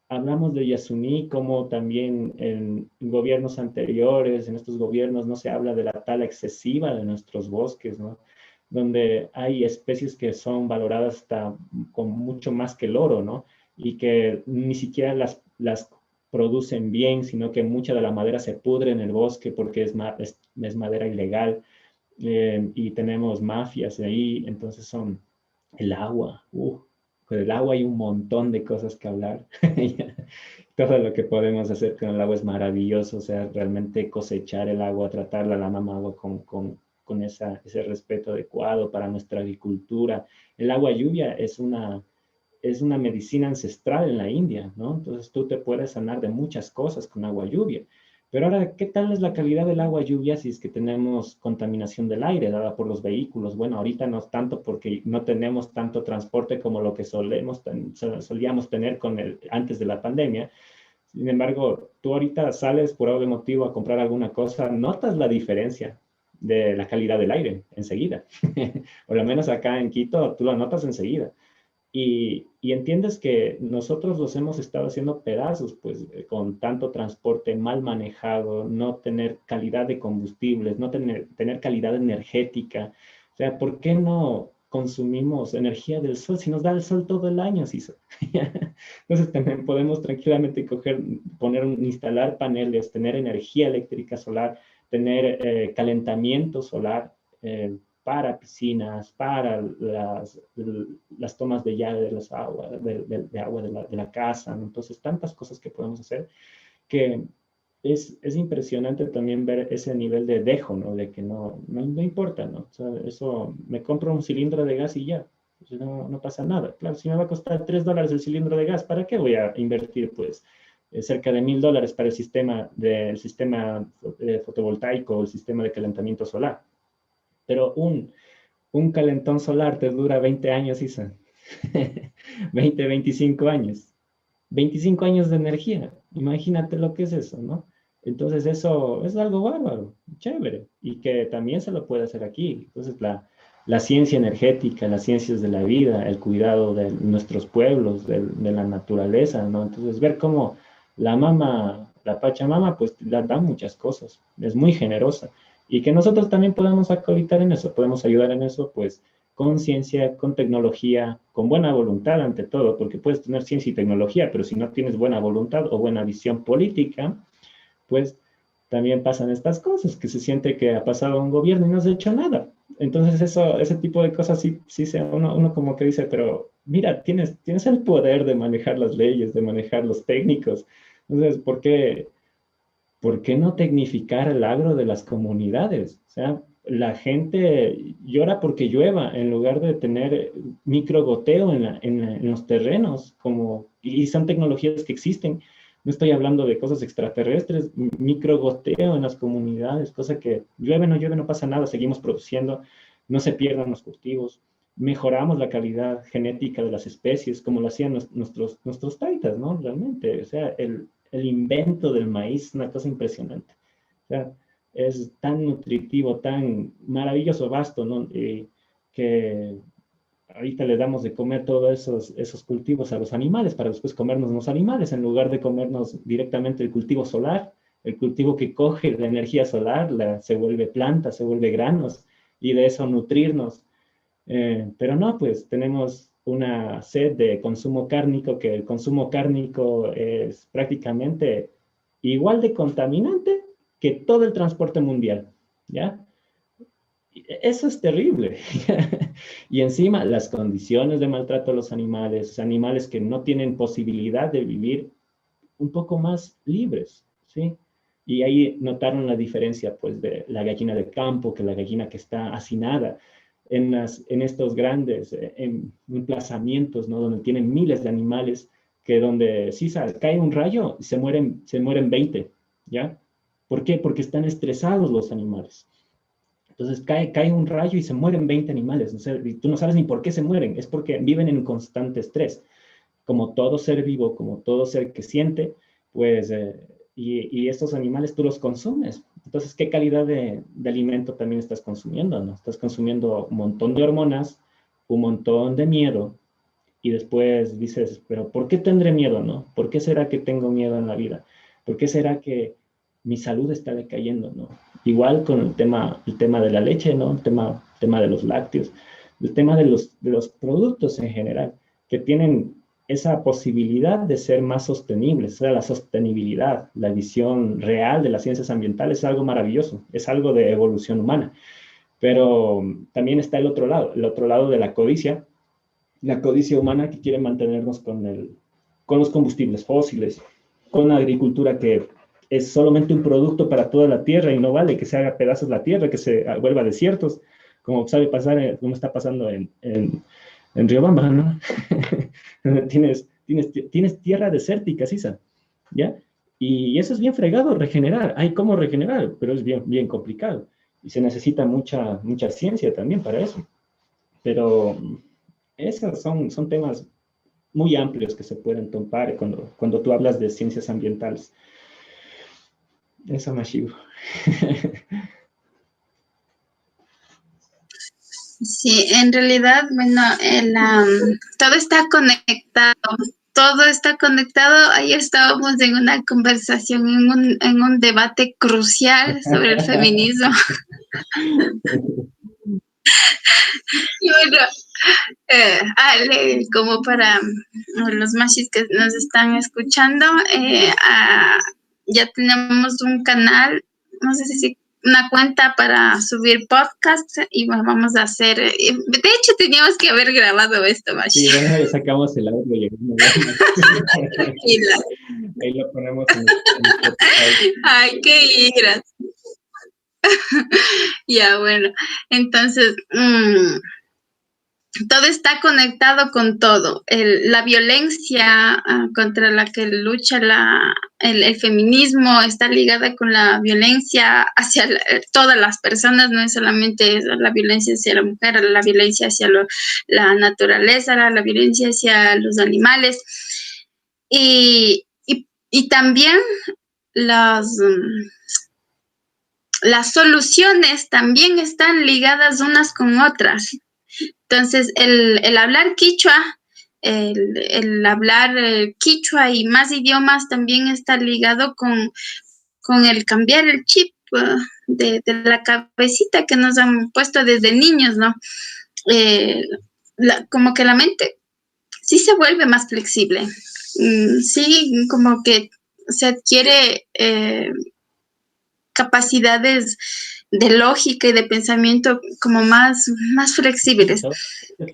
Speaker 2: Hablamos de Yasuní, como también en gobiernos anteriores, en estos gobiernos no se habla de la tala excesiva de nuestros bosques, ¿no? Donde hay especies que son valoradas hasta con mucho más que el oro, ¿no? Y que ni siquiera las producen bien, sino que mucha de la madera se pudre en el bosque porque es madera ilegal, y tenemos mafias ahí, entonces son el agua. Con el agua hay un montón de cosas que hablar. Todo lo que podemos hacer con el agua es maravilloso, o sea, realmente cosechar el agua, tratarla, la mamá agua con ese respeto adecuado para nuestra agricultura. El agua lluvia es una medicina ancestral en la India, ¿no? Entonces tú te puedes sanar de muchas cosas con agua lluvia. Pero ahora, ¿qué tal es la calidad del agua lluvia si es que tenemos contaminación del aire dada por los vehículos? Bueno, ahorita no tanto porque no tenemos tanto transporte como lo que solíamos tener antes de la pandemia. Sin embargo, tú ahorita sales por algún motivo a comprar alguna cosa, notas la diferencia de la calidad del aire enseguida. Por lo menos acá en Quito, tú lo notas enseguida. Y entiendes que nosotros los hemos estado haciendo pedazos, pues con tanto transporte mal manejado, no tener calidad de combustibles, no tener calidad energética. O sea, ¿por qué no consumimos energía del sol si nos da el sol todo el año, Cisa? Entonces también podemos tranquilamente instalar paneles, tener energía eléctrica solar, tener calentamiento solar, para piscinas, para las tomas de llave de las aguas, de agua de la casa, ¿no? Entonces, tantas cosas que podemos hacer que es impresionante también ver ese nivel de dejo, ¿no? De que no importa, ¿no? O sea, eso, me compro un cilindro de gas y ya, pues no pasa nada. Claro, si me va a costar $3 el cilindro de gas, ¿para qué voy a invertir, pues, cerca de $1,000 para el sistema fotovoltaico o el sistema de calentamiento solar? Pero un calentón solar te dura 20 años, Isa. 20, 25 años. 25 años de energía. Imagínate lo que es eso, ¿no? Entonces eso es algo bárbaro, chévere, y que también se lo puede hacer aquí. Entonces la ciencia energética, las ciencias de la vida, el cuidado de nuestros pueblos, de la naturaleza, ¿no? Entonces ver cómo la Pachamama, pues da muchas cosas, es muy generosa. Y que nosotros también podemos acolitar en eso, podemos ayudar en eso, pues con ciencia, con tecnología, con buena voluntad ante todo, porque puedes tener ciencia y tecnología, pero si no tienes buena voluntad o buena visión política, pues también pasan estas cosas, que se siente que ha pasado un gobierno y no se ha hecho nada. Entonces ese tipo de cosas uno como que dice, pero mira, tienes el poder de manejar las leyes, de manejar los técnicos. Entonces, ¿por qué no tecnificar el agro de las comunidades? O sea, la gente llora porque llueva en lugar de tener microgoteo en los terrenos, y son tecnologías que existen. No estoy hablando de cosas extraterrestres, microgoteo en las comunidades, cosa que llueve, no pasa nada, seguimos produciendo, no se pierdan los cultivos, mejoramos la calidad genética de las especies, como lo hacían nuestros taitas, ¿no? Realmente, o sea, el invento del maíz es una cosa impresionante. O sea, es tan nutritivo, tan maravilloso, vasto, ¿no? Que ahorita le damos de comer todos esos cultivos a los animales para después comernos los animales en lugar de comernos directamente el cultivo solar, el cultivo que coge la energía solar, se vuelve planta, se vuelve granos y de eso nutrirnos. Pero no, pues tenemos una sed de consumo cárnico, que el consumo cárnico es prácticamente igual de contaminante que todo el transporte mundial, ¿ya? Eso es terrible. Y encima las condiciones de maltrato a los animales que no tienen posibilidad de vivir un poco más libres, ¿sí? Y ahí notaron la diferencia, pues, de la gallina de campo, que la gallina que está hacinada en estos grandes emplazamientos, ¿no? Donde tienen miles de animales, que donde sí cae un rayo, se mueren 20, ¿ya? ¿Por qué? Porque están estresados los animales. Entonces cae un rayo y se mueren 20 animales. O sea, y tú no sabes ni por qué se mueren. Es porque viven en constante estrés. Como todo ser vivo, como todo ser que siente, pues, y estos animales tú los consumes. Entonces, ¿qué calidad de alimento también estás consumiendo, no? Estás consumiendo un montón de hormonas, un montón de miedo, y después dices, pero ¿por qué tendré miedo, no? ¿Por qué será que tengo miedo en la vida? ¿Por qué será que mi salud está decayendo, no? Igual con el tema de la leche, ¿no? El tema de los lácteos, el tema de los productos en general, que tienen esa posibilidad de ser más sostenibles. O sea, la sostenibilidad, la visión real de las ciencias ambientales es algo maravilloso, es algo de evolución humana. Pero también está el otro lado de la codicia humana que quiere mantenernos con los combustibles fósiles, con la agricultura que es solamente un producto para toda la tierra y no vale que se haga pedazos la tierra, que se vuelva desiertos, como sabe pasar, como está pasando en Riobamba, ¿no? tienes tierra desértica, Sisa, ¿ya? Y eso es bien fregado, regenerar. Hay cómo regenerar, pero es bien, bien complicado. Y se necesita mucha ciencia también para eso. Pero esos son temas muy amplios que se pueden topar cuando tú hablas de ciencias ambientales. Eso, Mashigo.
Speaker 1: Sí, en realidad, bueno, todo está conectado. Todo está conectado. Ayer estábamos en una conversación, en un debate crucial sobre el feminismo. Y bueno, Ale, como para los machis que nos están escuchando, ya tenemos un canal, no sé si una cuenta para subir podcasts y vamos a hacer, de hecho teníamos que haber grabado esto, Mashi.
Speaker 2: Sí, bueno, le sacamos el audio y
Speaker 1: Tranquila.
Speaker 2: ahí lo ponemos en Spotify.
Speaker 1: Ay, qué iras. Ya, bueno, entonces, todo está conectado con todo. La violencia contra la que lucha el feminismo está ligada con la violencia hacia todas las personas, no es solamente la violencia hacia la mujer, la violencia hacia la naturaleza, la violencia hacia los animales. Y también las soluciones también están ligadas unas con otras. Entonces, el hablar quichua, el hablar quichua y más idiomas también está ligado con el cambiar el chip de la cabecita que nos han puesto desde niños, ¿no? Como que la mente sí se vuelve más flexible, sí, como que se adquiere capacidades de lógica y de pensamiento como más flexibles.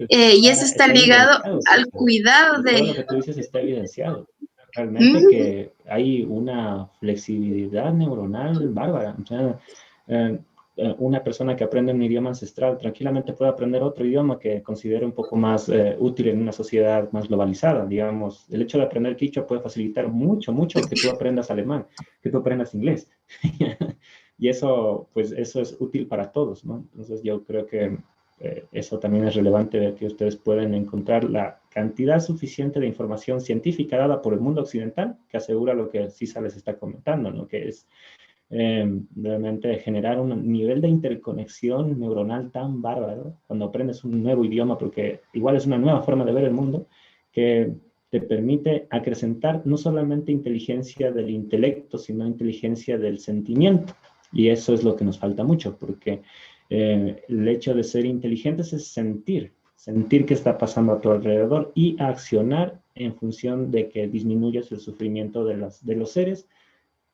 Speaker 1: Y eso está ligado al cuidado de...
Speaker 2: Todo lo que tú dices está evidenciado. Realmente que hay una flexibilidad neuronal bárbara. O sea, una persona que aprende un idioma ancestral tranquilamente puede aprender otro idioma que considere un poco más útil en una sociedad más globalizada. Digamos, el hecho de aprender quichua puede facilitar mucho que tú aprendas alemán, que tú aprendas inglés. Y eso, pues, eso es útil para todos, ¿no? Entonces yo creo que eso también es relevante, ver que ustedes pueden encontrar la cantidad suficiente de información científica dada por el mundo occidental que asegura lo que Cisa les está comentando, ¿no? Que es realmente generar un nivel de interconexión neuronal tan bárbaro cuando aprendes un nuevo idioma, porque igual es una nueva forma de ver el mundo, que te permite acrecentar no solamente inteligencia del intelecto, sino inteligencia del sentimiento. Y eso es lo que nos falta mucho, porque el hecho de ser inteligentes es sentir qué está pasando a tu alrededor y accionar en función de que disminuyas el sufrimiento de los seres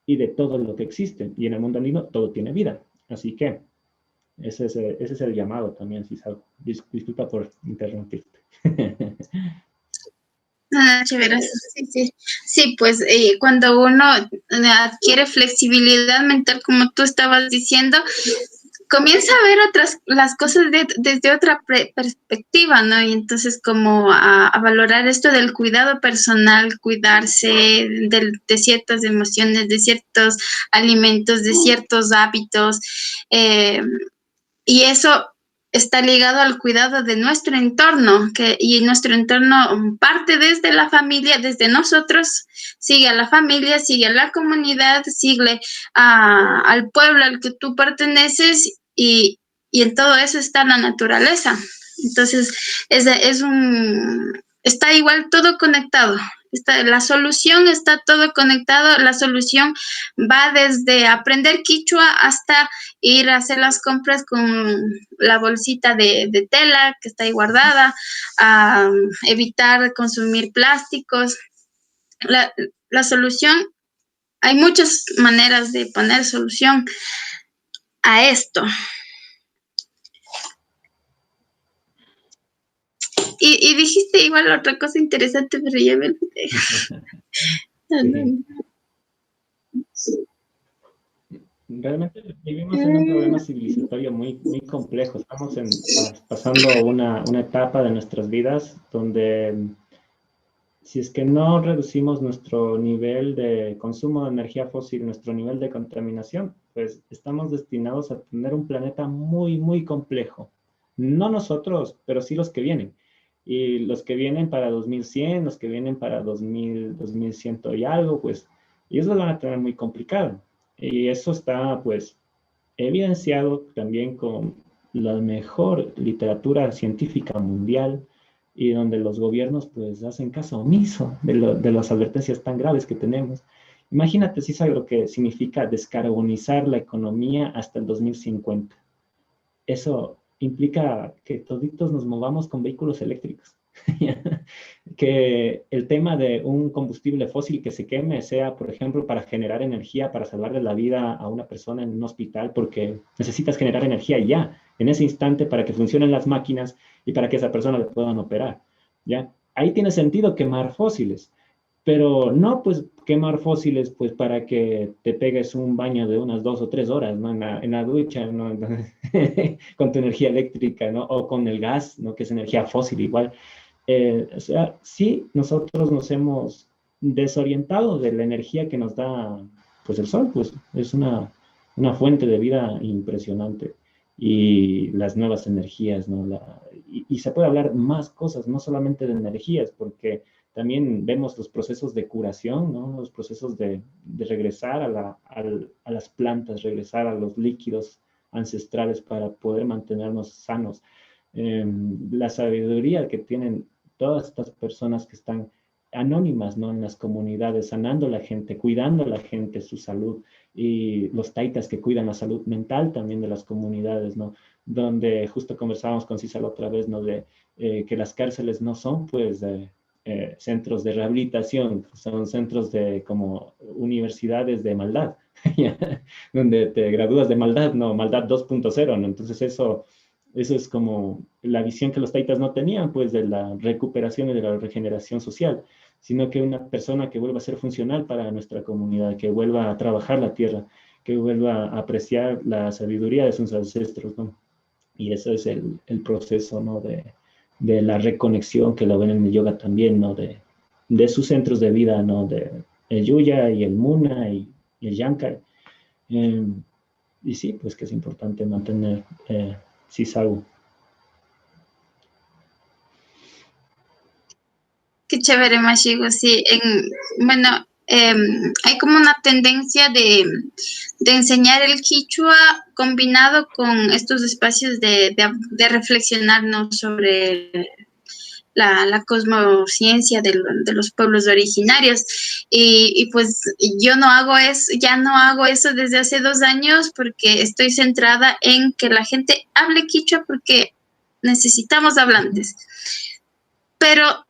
Speaker 2: y de todo lo que existe. Y en el mundo andino todo tiene vida. Así que ese es el llamado también, Cisal. Disculpa por interrumpirte.
Speaker 1: Chévere, sí. Sí, pues cuando uno adquiere flexibilidad mental, como tú estabas diciendo, comienza a ver las cosas desde otra perspectiva, ¿no? Y entonces como a valorar esto del cuidado personal, cuidarse de ciertas emociones, de ciertos alimentos, de ciertos hábitos. Y eso está ligado al cuidado de nuestro entorno, y nuestro entorno parte desde la familia, desde nosotros, sigue a la familia, sigue a la comunidad, sigue al pueblo al que tú perteneces, y en todo eso está la naturaleza. Entonces, está igual todo conectado. La solución está todo conectado. La solución va desde aprender quichua hasta ir a hacer las compras con la bolsita de tela que está ahí guardada, a evitar consumir plásticos. La solución, hay muchas maneras de poner solución a esto. Y dijiste igual otra cosa interesante, pero ya me olvidé.
Speaker 2: Realmente vivimos en un problema civilizatorio muy, muy complejo. Estamos pasando una etapa de nuestras vidas donde si es que no reducimos nuestro nivel de consumo de energía fósil, nuestro nivel de contaminación, pues estamos destinados a tener un planeta muy, muy complejo. No nosotros, pero sí los que vienen. Y los que vienen para 2100, los que vienen para 2100 y algo, pues ellos lo van a tener muy complicado. Y eso está, pues, evidenciado también con la mejor literatura científica mundial y donde los gobiernos, pues, hacen caso omiso de las advertencias tan graves que tenemos. Imagínate si sabes lo que significa descarbonizar la economía hasta el 2050. Eso implica que toditos nos movamos con vehículos eléctricos. Que el tema de un combustible fósil que se queme sea, por ejemplo, para generar energía, para salvarle la vida a una persona en un hospital, porque necesitas generar energía ya, en ese instante, para que funcionen las máquinas y para que esa persona le puedan operar. ¿Ya? Ahí tiene sentido quemar fósiles, pero no, pues, quemar fósiles, pues, para que te pegues un baño de unas 2 o 3 horas, ¿no? En la ducha, ¿no? Con tu energía eléctrica, ¿no? O con el gas, ¿no? Que es energía fósil igual. O sea, sí, nosotros nos hemos desorientado de la energía que nos da, pues, el sol, pues, es una fuente de vida impresionante. Y las nuevas energías, ¿no? Y se puede hablar más cosas, no solamente de energías, porque también vemos los procesos de curación, ¿no? Los procesos de regresar a las plantas, regresar a los líquidos ancestrales para poder mantenernos sanos. La sabiduría que tienen todas estas personas que están anónimas, ¿no? En las comunidades, sanando a la gente, cuidando a la gente, su salud, y los taitas que cuidan la salud mental también de las comunidades, ¿no? Donde justo conversábamos con Cisa la otra vez, ¿no? De que las cárceles no son, pues, centros de rehabilitación, son centros de como universidades de maldad, donde te gradúas de maldad, no, maldad 2.0, ¿no? Entonces eso es como la visión que los taitas no tenían, pues, de la recuperación y de la regeneración social, sino que una persona que vuelva a ser funcional para nuestra comunidad, que vuelva a trabajar la tierra, que vuelva a apreciar la sabiduría de sus ancestros, ¿no? Y eso es el proceso, ¿no? De la reconexión que lo ven en el yoga también, ¿no? De sus centros de vida, ¿no? De el Yuya y el Muna y el Yankar. Y sí, pues que es importante mantener Sisagu.
Speaker 1: Qué chévere, Mashigo, sí. Bueno, hay como una tendencia de enseñar el quichua combinado con estos espacios de reflexionarnos sobre la cosmociencia de los pueblos originarios. Y pues yo no hago eso, ya no hago eso desde hace 2 años porque estoy centrada en que la gente hable quichua porque necesitamos hablantes. Pero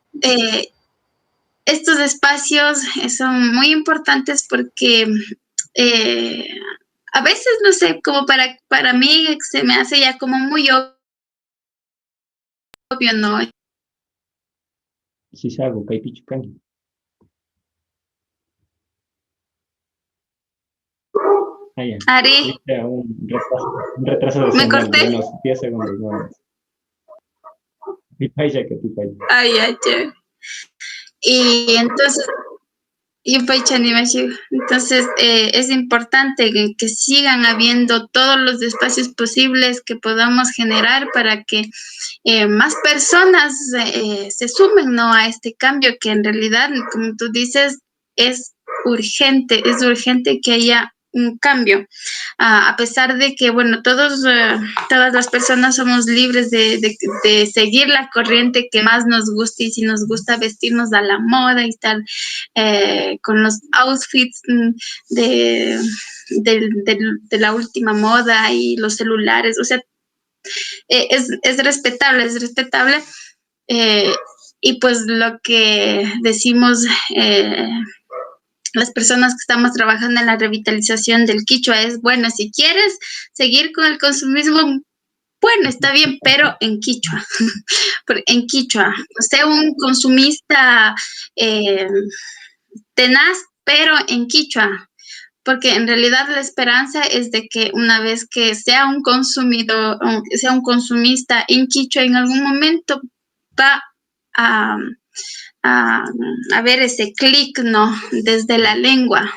Speaker 1: estos espacios son muy importantes porque a veces, no sé, como para mí se me hace ya como muy obvio, ¿no?
Speaker 2: Sisagu, Kaipichukani. Ah, ya.
Speaker 1: Ari,
Speaker 2: Un retraso de
Speaker 1: ¿me
Speaker 2: señal
Speaker 1: corté?
Speaker 2: de unos 10 segundos, ¿no? Pipaya que pipaya.
Speaker 1: Ay, ay, chévere. Y entonces, Entonces, es importante que sigan habiendo todos los espacios posibles que podamos generar para que más personas se sumen, ¿no?, a este cambio que en realidad, como tú dices, es urgente que haya un cambio. A pesar de que, bueno, todas las personas somos libres de seguir la corriente que más nos guste, y si nos gusta vestirnos a la moda y estar con los outfits de la última moda y los celulares, o sea, es respetable. eh, y pues lo que decimos, las personas que estamos trabajando en la revitalización del quichua es, bueno, si quieres seguir con el consumismo, bueno, está bien, pero en quichua, en quichua. Sea un consumista tenaz, pero en quichua, porque en realidad la esperanza es de que una vez que sea un consumidor, sea un consumista en quichua, en algún momento va a, a ver ese clic, ¿no? Desde la lengua.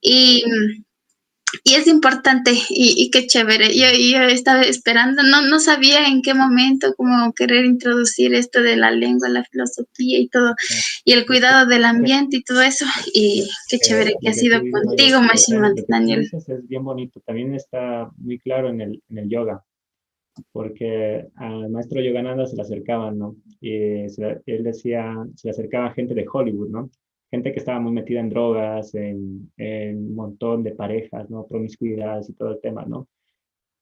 Speaker 1: Y, y es importante, y qué chévere. Yo estaba esperando, no sabía en qué momento como querer introducir esto de la lengua, la filosofía y todo, y el cuidado del ambiente y todo eso. Y qué chévere que ha sido contigo,
Speaker 2: Lo que tú
Speaker 1: Daniel.
Speaker 2: dices es bien bonito. También está muy claro en el yoga, porque al maestro Yogananda se le acercaban, ¿no? Y él decía, se le acercaba gente de Hollywood, ¿no? Gente que estaba muy metida en drogas, en un montón de parejas, ¿no? Promiscuidades y todo el tema, ¿no?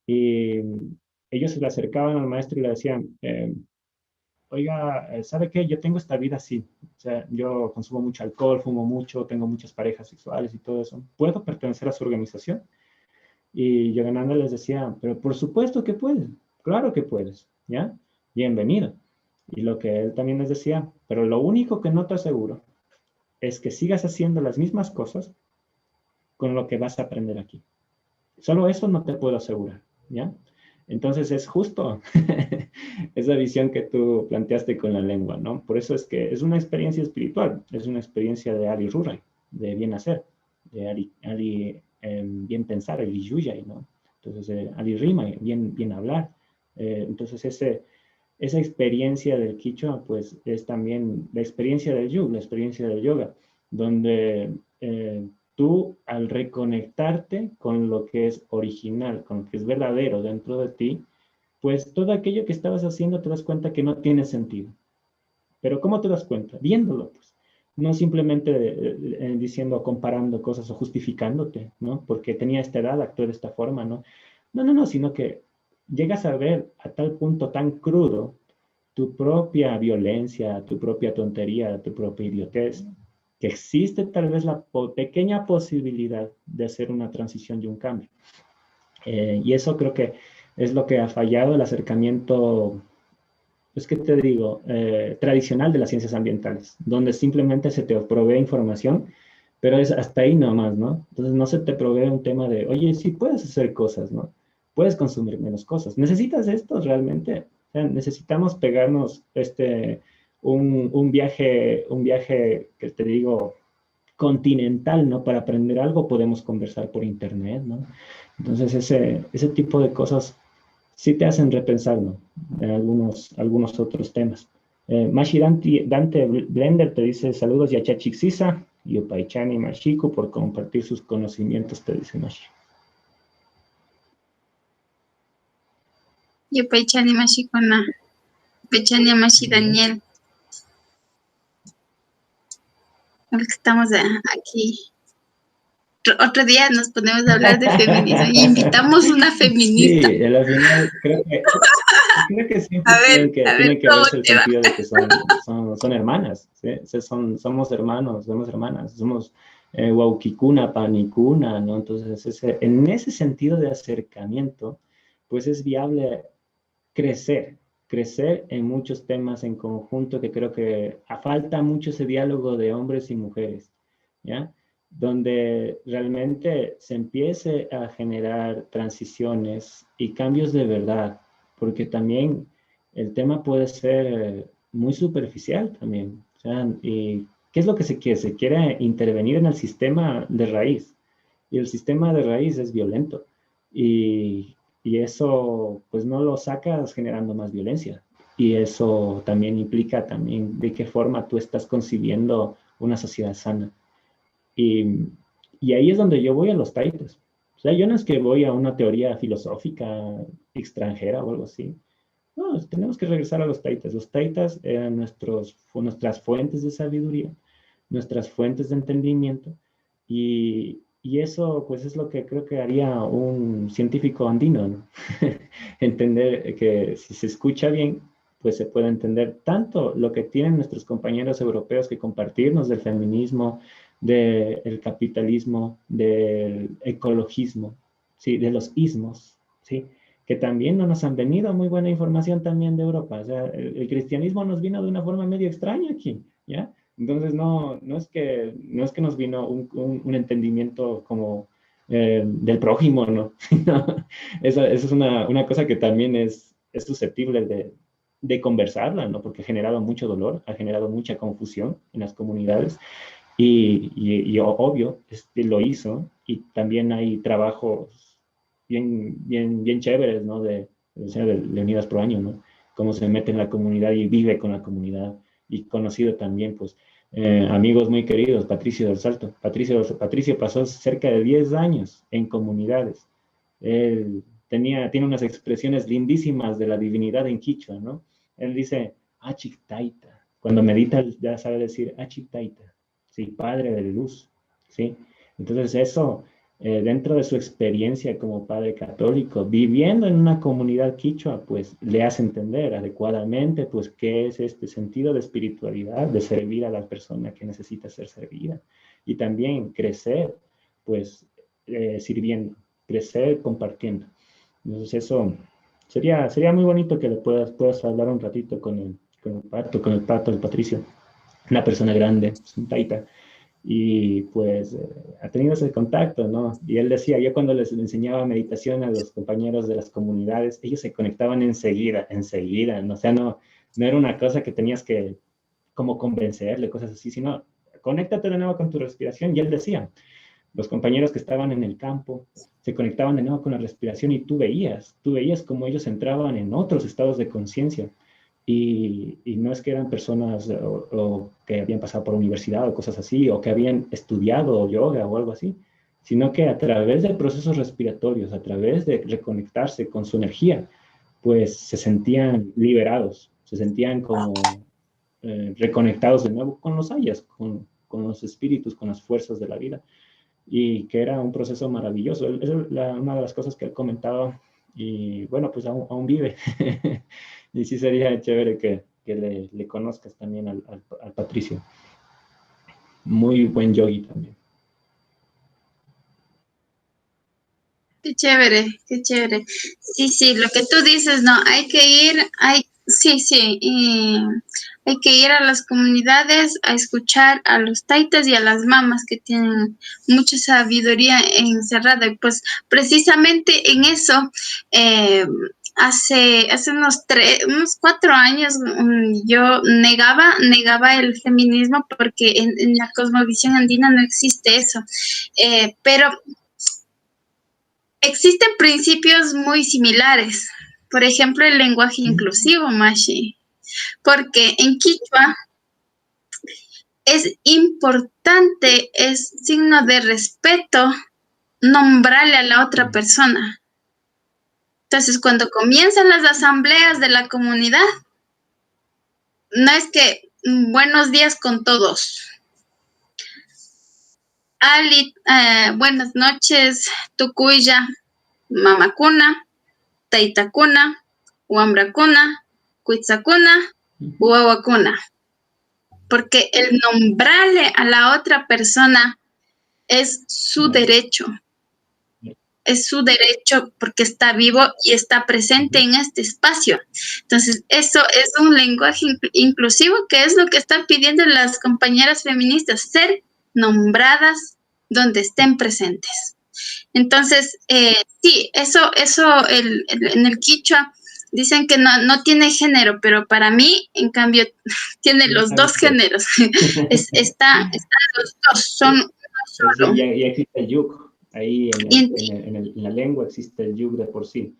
Speaker 2: Y ellos se le acercaban al maestro y le decían, oiga, ¿sabe qué? Yo tengo esta vida así. O sea, yo consumo mucho alcohol, fumo mucho, tengo muchas parejas sexuales y todo eso. ¿Puedo pertenecer a su organización? Y Yogananda les decía, pero por supuesto que puedes, claro que puedes, ¿ya? Bienvenido. Y lo que él también les decía, pero lo único que no te aseguro es que sigas haciendo las mismas cosas con lo que vas a aprender aquí. Solo eso no te puedo asegurar, ¿ya? Entonces es justo esa visión que tú planteaste con la lengua, ¿no? Por eso es que es una experiencia espiritual, es una experiencia de Ali Rurai, de bien hacer, de Ali bien pensar, Ali Yuyay, ¿no? Entonces, Ali Rima, bien hablar. Entonces, esa experiencia del Quichua, pues es también la experiencia del Yug, la experiencia del yoga, donde tú al reconectarte con lo que es original, con lo que es verdadero dentro de ti, pues todo aquello que estabas haciendo te das cuenta que no tiene sentido. Pero ¿cómo te das cuenta? Viéndolo, pues. No simplemente diciendo, comparando cosas o justificándote, ¿no? Porque tenía esta edad, actué de esta forma, ¿no? No, sino que llegas a ver a tal punto tan crudo tu propia violencia, tu propia tontería, tu propia idiotez, que existe tal vez la pequeña posibilidad de hacer una transición y un cambio. Y eso creo que es lo que ha fallado el acercamiento, pues, ¿qué te digo? Tradicional de las ciencias ambientales, donde simplemente se te provee información, pero es hasta ahí nomás, ¿no? Entonces no se te provee un tema de, oye, sí puedes hacer cosas, ¿no? Puedes consumir menos cosas. ¿Necesitas esto realmente? O sea, necesitamos pegarnos un viaje que te digo, continental, ¿no? Para aprender algo podemos conversar por internet, ¿no? Entonces ese tipo de cosas sí te hacen repensar, ¿no? En algunos otros temas. Mashi Dante Blender te dice saludos y a Chachixisa y Opaichani Mashiko por compartir sus conocimientos, te dice Mashi.
Speaker 1: Yo Paichani Mashiko na. Paichani Mashi Daniel. Estamos aquí. Otro día nos ponemos a hablar de feminismo y invitamos una feminista.
Speaker 2: Sí, al final creo que siempre tiene que verse el sentido de que son hermanas, ¿sí? Somos hermanos, somos hermanas, somos Waukikuna, Panicuna, ¿no? Entonces, en ese sentido de acercamiento, pues es viable crecer en muchos temas en conjunto, que creo que falta mucho ese diálogo de hombres y mujeres, ¿ya? Donde realmente se empiece a generar transiciones y cambios de verdad, porque también el tema puede ser muy superficial también, o sea, y ¿qué es lo que se quiere? Se quiere intervenir en el sistema de raíz. Y el sistema de raíz es violento. Y eso, pues no lo sacas generando más violencia. Y eso también implica también de qué forma tú estás concibiendo una sociedad sana. Y, y ahí es donde yo voy a los taitas. O sea, yo no es que voy a una teoría filosófica extranjera o algo así. No, tenemos que regresar a los taitas. Los taitas eran nuestras fuentes de sabiduría, nuestras fuentes de entendimiento, y eso pues es lo que creo que haría un científico andino, ¿no? Entender que si se escucha bien, pues se puede entender tanto lo que tienen nuestros compañeros europeos que compartirnos del feminismo, del capitalismo, del ecologismo, ¿sí? De los ismos, ¿sí? Que también no nos han venido muy buena información también de Europa. O sea, el cristianismo nos vino de una forma medio extraña aquí, ¿ya? Entonces, no es que nos vino un entendimiento como del prójimo, ¿no? Eso es una cosa que también es susceptible de conversarla, ¿no? Porque ha generado mucho dolor, ha generado mucha confusión en las comunidades y obvio, lo hizo, y también hay trabajos bien chéveres, ¿no? De Unidas Pro Año, ¿no? Cómo se mete en la comunidad y vive con la comunidad, y conocido también, pues, amigos muy queridos, Patricio del Salto. Patricio pasó cerca de 10 años en comunidades. Él tiene unas expresiones lindísimas de la divinidad en quichua, ¿no? Él dice, Achiktaita. Cuando medita, ya sabe decir Achiktaita, ¿sí? Padre de luz, ¿sí? Entonces eso, dentro de su experiencia como padre católico, viviendo en una comunidad quichua, pues le hace entender adecuadamente, pues, qué es este sentido de espiritualidad, de servir a la persona que necesita ser servida, y también crecer, pues, sirviendo, crecer compartiendo. Entonces eso sería muy bonito que le puedas hablar un ratito con el pato, el Patricio, una persona grande, es un taita, y pues ha tenido ese contacto, ¿no? Y él decía, yo cuando les enseñaba meditación a los compañeros de las comunidades, ellos se conectaban enseguida, ¿no? O sea, no era una cosa que tenías que como convencerle, cosas así, sino conéctate de nuevo con tu respiración. Y él decía, los compañeros que estaban en el campo se conectaban de nuevo con la respiración, y tú veías cómo ellos entraban en otros estados de conciencia. Y no es que eran personas o que habían pasado por universidad o cosas así, o que habían estudiado yoga o algo así, sino que a través de procesos respiratorios, a través de reconectarse con su energía, pues se sentían liberados, se sentían como reconectados de nuevo con los ayas, con los espíritus, con las fuerzas de la vida, y que era un proceso maravilloso. Es una de las cosas que él comentaba, y bueno, pues aún vive. Y sí sería chévere que le conozcas también al Patricio. Muy buen yogi también.
Speaker 1: Qué chévere, qué chévere. Sí, lo que tú dices, no, hay que ir, sí, y hay que ir a las comunidades a escuchar a los taitas y a las mamas que tienen mucha sabiduría encerrada. Y pues precisamente en eso, hace unos 4 años, yo negaba el feminismo porque en la cosmovisión andina no existe eso. Pero existen principios muy similares. Por ejemplo, el lenguaje inclusivo, Mashi, porque en quichua es importante, es signo de respeto nombrarle a la otra persona. Entonces, cuando comienzan las asambleas de la comunidad, no es que buenos días con todos. Ali, buenas noches, Tucuya, Mamacuna, Taitakuna, Huambracuna, Cuitzacuna, Huahuacuna. Porque el nombrarle a la otra persona es su derecho. Es su derecho porque está vivo y está presente en este espacio. Entonces, eso es un lenguaje inclusivo, que es lo que están pidiendo las compañeras feministas, ser nombradas donde estén presentes. Entonces, sí, eso en el quichua Dicen que no tiene género, pero para mí, en cambio, tiene los dos géneros. Están los dos, son uno solo.
Speaker 2: Y existe el yug. Ahí en la lengua existe el yug de por sí.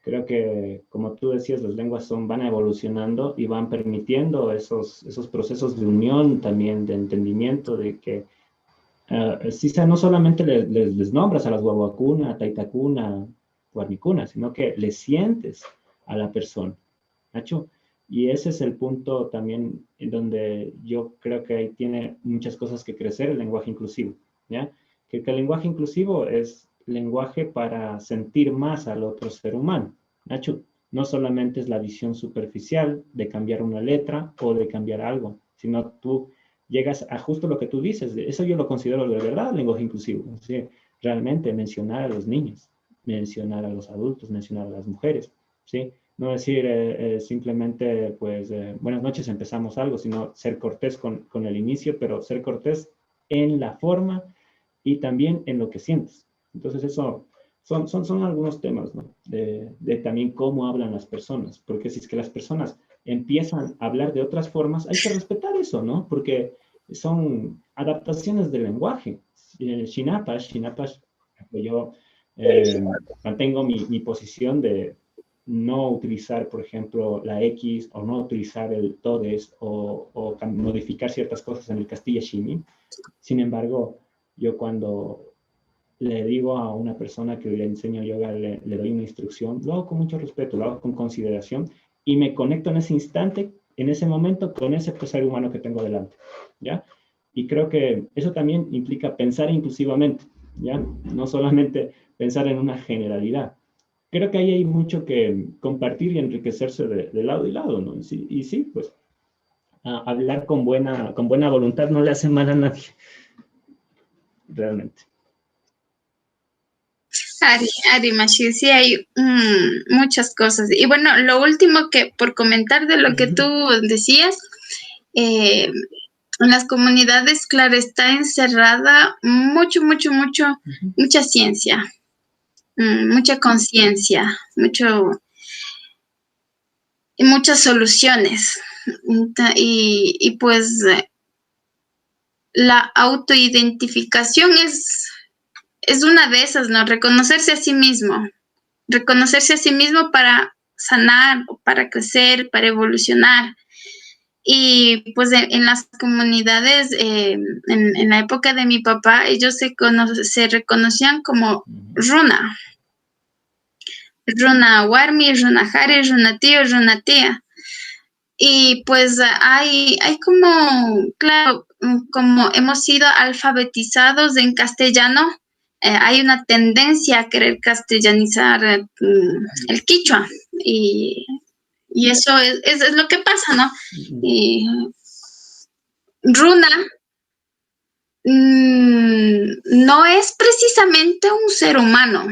Speaker 2: Creo que, como tú decías, las lenguas van evolucionando y van permitiendo esos procesos de unión también, de entendimiento, de que no solamente les nombras a las guaguacuna, taitacuna, guarnicuna, sino que le sientes a la persona, ¿nacho? Y ese es el punto también en donde yo creo que ahí tiene muchas cosas que crecer el lenguaje inclusivo, ¿ya? Que el lenguaje inclusivo es lenguaje para sentir más al otro ser humano, ¿nacho? No solamente es la visión superficial de cambiar una letra o de cambiar algo, sino tú llegas a justo lo que tú dices. Eso yo lo considero de verdad lenguaje inclusivo. ¿Sí? Realmente mencionar a los niños, mencionar a los adultos, mencionar a las mujeres, ¿sí? No decir simplemente, pues, buenas noches, empezamos algo, sino ser cortés con el inicio, pero ser cortés en la forma y también en lo que sientes. Entonces, eso son algunos temas, ¿no? De también cómo hablan las personas, porque si es que las personas empiezan a hablar de otras formas, hay que respetar eso, ¿no? Porque son adaptaciones del lenguaje. Shinapash, yo mantengo mi posición de no utilizar, por ejemplo, la X o no utilizar el todes o modificar ciertas cosas en el Castilla Shimi. Sin embargo, yo cuando le digo a una persona que le enseño yoga, le doy una instrucción, lo hago con mucho respeto, lo hago con consideración y me conecto en ese instante, en ese momento, con ese ser humano que tengo delante, ¿ya? Y creo que eso también implica pensar inclusivamente, ¿ya? No solamente pensar en una generalidad. Creo que ahí hay mucho que compartir y enriquecerse de lado y lado, ¿no? Y sí, pues, hablar con buena voluntad no le hace mal a nadie, realmente.
Speaker 1: Ari Mashir, sí hay muchas cosas. Y bueno, lo último que por comentar de lo que tú decías, en las comunidades, claro, está encerrada mucha ciencia, mucha conciencia, muchas soluciones. Y pues la autoidentificación es una de esas, ¿no? Reconocerse a sí mismo para sanar, para crecer, para evolucionar. Y pues en las comunidades, en la época de mi papá, ellos se reconocían como runa. Runa warmi, runa hari, runa tío, runa tía. Y pues hay como, claro, como hemos sido alfabetizados en castellano, hay una tendencia a querer castellanizar el quichua. Y eso es lo que pasa, ¿no? Y runa no es precisamente un ser humano,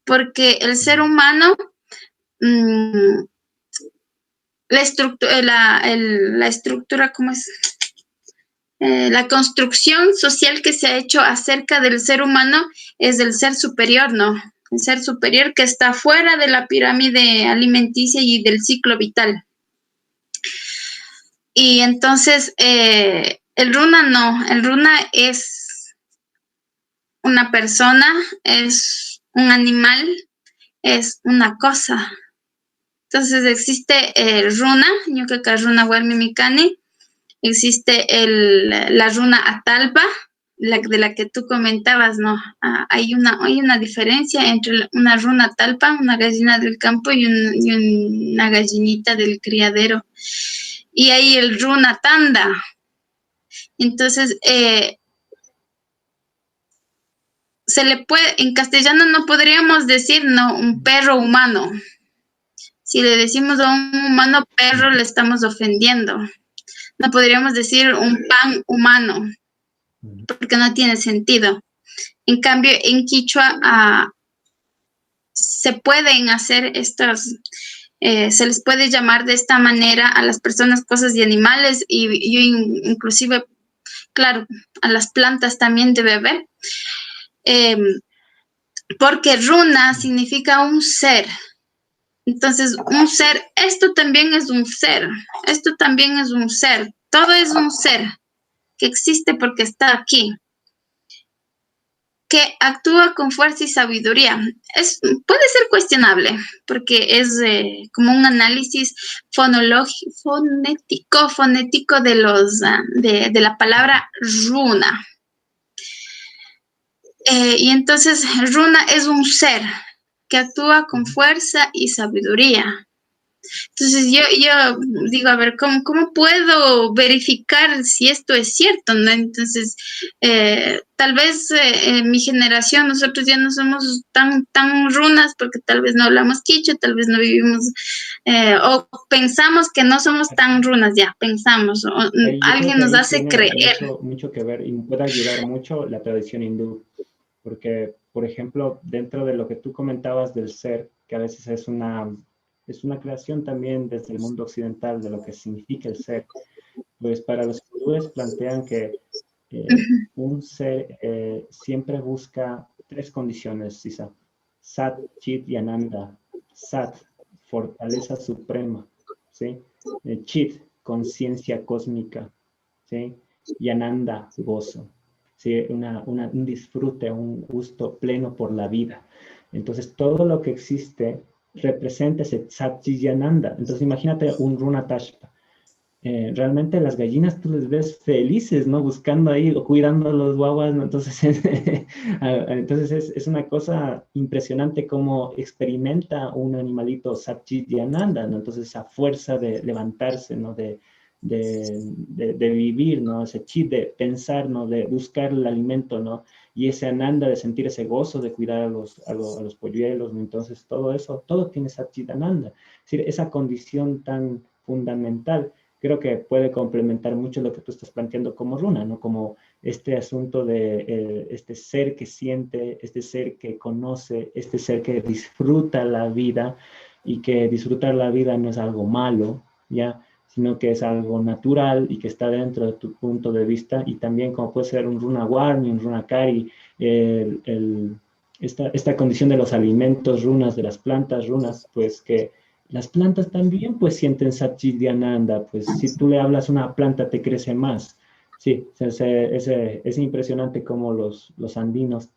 Speaker 1: porque el ser humano, la estructura, ¿cómo es? La construcción social que se ha hecho acerca del ser humano es del ser superior, ¿no? El ser superior que está fuera de la pirámide alimenticia y del ciclo vital. Y entonces, el runa no, el runa es una persona, es un animal, es una cosa. Entonces existe el runa, Ñuqueca runa Hualmimicani, existe la runa Atalpa, de la que tú comentabas, ¿no? Hay una diferencia entre una runa Atalpa, una gallina del campo, y una gallinita del criadero. Y hay el runa Tanda. Entonces, en castellano no podríamos decir, no, un perro humano. Si le decimos a un humano perro, le estamos ofendiendo. No podríamos decir un pan humano, porque no tiene sentido. En cambio, en quichua se pueden hacer se les puede llamar de esta manera a las personas, cosas y animales, y inclusive, claro, a las plantas también debe haber, porque runa significa un ser, Entonces, un ser, esto también es un ser, esto también es un ser, todo es un ser que existe porque está aquí, que actúa con fuerza y sabiduría. Puede ser cuestionable, porque es como un análisis fonético de la palabra runa. Y entonces, runa es un ser que actúa con fuerza y sabiduría. Entonces yo digo, a ver, ¿cómo puedo verificar si esto es cierto, ¿no? Entonces, tal vez en mi generación nosotros ya no somos tan runas porque tal vez no hablamos quichua, tal vez no vivimos, o pensamos que no somos tan runas, ya, pensamos, o
Speaker 2: Yo creo
Speaker 1: alguien
Speaker 2: que
Speaker 1: nos
Speaker 2: ahí
Speaker 1: hace
Speaker 2: tiene
Speaker 1: creer.
Speaker 2: mucho que ver y puede ayudar mucho la tradición hindú, porque, por ejemplo, dentro de lo que tú comentabas del ser, que a veces es una creación también desde el mundo occidental de lo que significa el ser, pues para los hindúes plantean que un ser siempre busca tres condiciones, Sisa: Sat, Chit y Ananda. Sat, fortaleza suprema, ¿sí? Chit, conciencia cósmica, ¿sí? Y Ananda, gozo, ¿sí? Un disfrute, un gusto pleno por la vida. Entonces, todo lo que existe representa ese Sat, Chit y Ananda. Entonces, imagínate un Runa Tashpa. Realmente las gallinas tú les ves felices, ¿no? Buscando ahí o cuidando a los guaguas, ¿no? Entonces, entonces es una cosa impresionante cómo experimenta un animalito Satchitananda, ¿no? Entonces esa fuerza de levantarse, ¿no? De vivir, ¿no? Ese chit de pensar, ¿no? De buscar el alimento, ¿no? Y ese ananda de sentir ese gozo de cuidar a los polluelos, ¿no? Entonces todo eso, todo tiene Satchitananda. Es decir, esa condición tan fundamental creo que puede complementar mucho lo que tú estás planteando como runa, ¿no? Como este asunto de este ser que siente, este ser que conoce, este ser que disfruta la vida y que disfrutar la vida no es algo malo, ¿ya? Sino que es algo natural y que está dentro de tu punto de vista y también como puede ser un runa warmi, un runa kari, esta condición de los alimentos runas, de las plantas runas, pues que las plantas también pues sienten Satchitananda, pues si tú le hablas a una planta te crece más. Sí, es impresionante cómo los andinos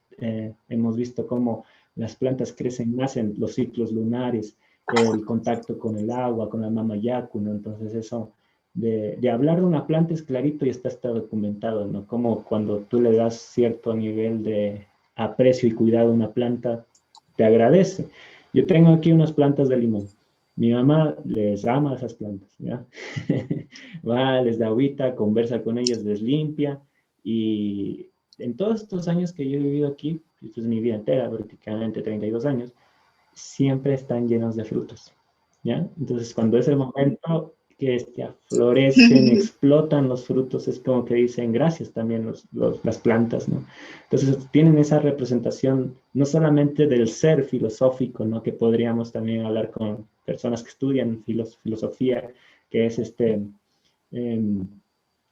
Speaker 2: hemos visto cómo las plantas crecen más en los ciclos lunares, el contacto con el agua, con la mama yaku, ¿no? Entonces eso de hablar de una planta es clarito y está documentado, ¿no? Como cuando tú le das cierto nivel de aprecio y cuidado a una planta, te agradece. Yo tengo aquí unas plantas de limón. Mi mamá les ama esas plantas, ¿ya? Va, les da agüita, conversa con ellas, les limpia. Y en todos estos años que yo he vivido aquí, esto es mi vida entera, prácticamente 32 años, siempre están llenos de frutos, ¿ya? Entonces, cuando es el momento que florecen, explotan los frutos, es como que dicen gracias también las plantas, ¿no? Entonces, tienen esa representación no solamente del ser filosófico, ¿no? Que podríamos también hablar con personas que estudian filosofía, que es eh,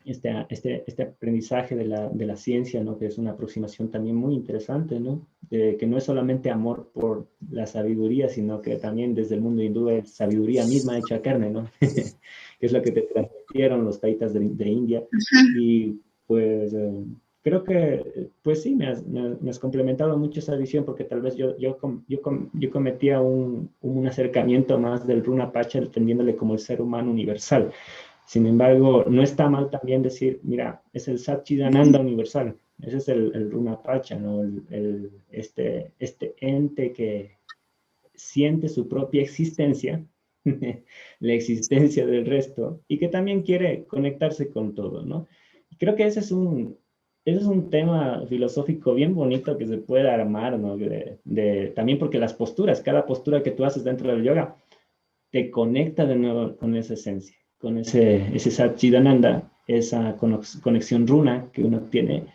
Speaker 2: este aprendizaje de la ciencia, ¿no? Que es una aproximación también muy interesante, ¿no? Que no es solamente amor por la sabiduría, sino que también desde el mundo hindú es sabiduría misma hecha carne, ¿no? Que es lo que te transmitieron los taitas de India. Y pues creo que, pues sí, me has complementado mucho esa visión, porque tal vez yo cometía un acercamiento más del Runa Pacha, entendiéndole como el ser humano universal. Sin embargo, no está mal también decir, mira, es el Satchitananda universal, ese es el Runa Pacha, ¿no? Este ente que siente su propia existencia, la existencia del resto, y que también quiere conectarse con todo, ¿no? Y creo que ese es un tema filosófico bien bonito que se puede armar, ¿no? También porque las posturas, cada postura que tú haces dentro del yoga, te conecta de nuevo con esa esencia, con ese Satchitananda, esa conexión runa que uno tiene,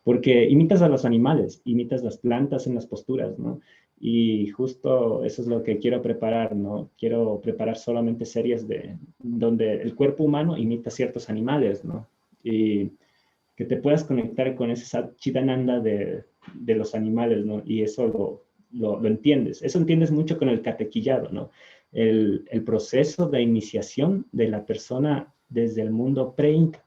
Speaker 2: porque imitas a los animales, imitas las plantas en las posturas, ¿no? Y justo eso es lo que quiero preparar, ¿no? Quiero preparar solamente series donde el cuerpo humano imita ciertos animales, ¿no? Y que te puedas conectar con ese Satchitananda de los animales, ¿no? Y eso lo entiendes. Eso entiendes mucho con el catequillado, ¿no? El proceso de iniciación de la persona desde el mundo pre-inca,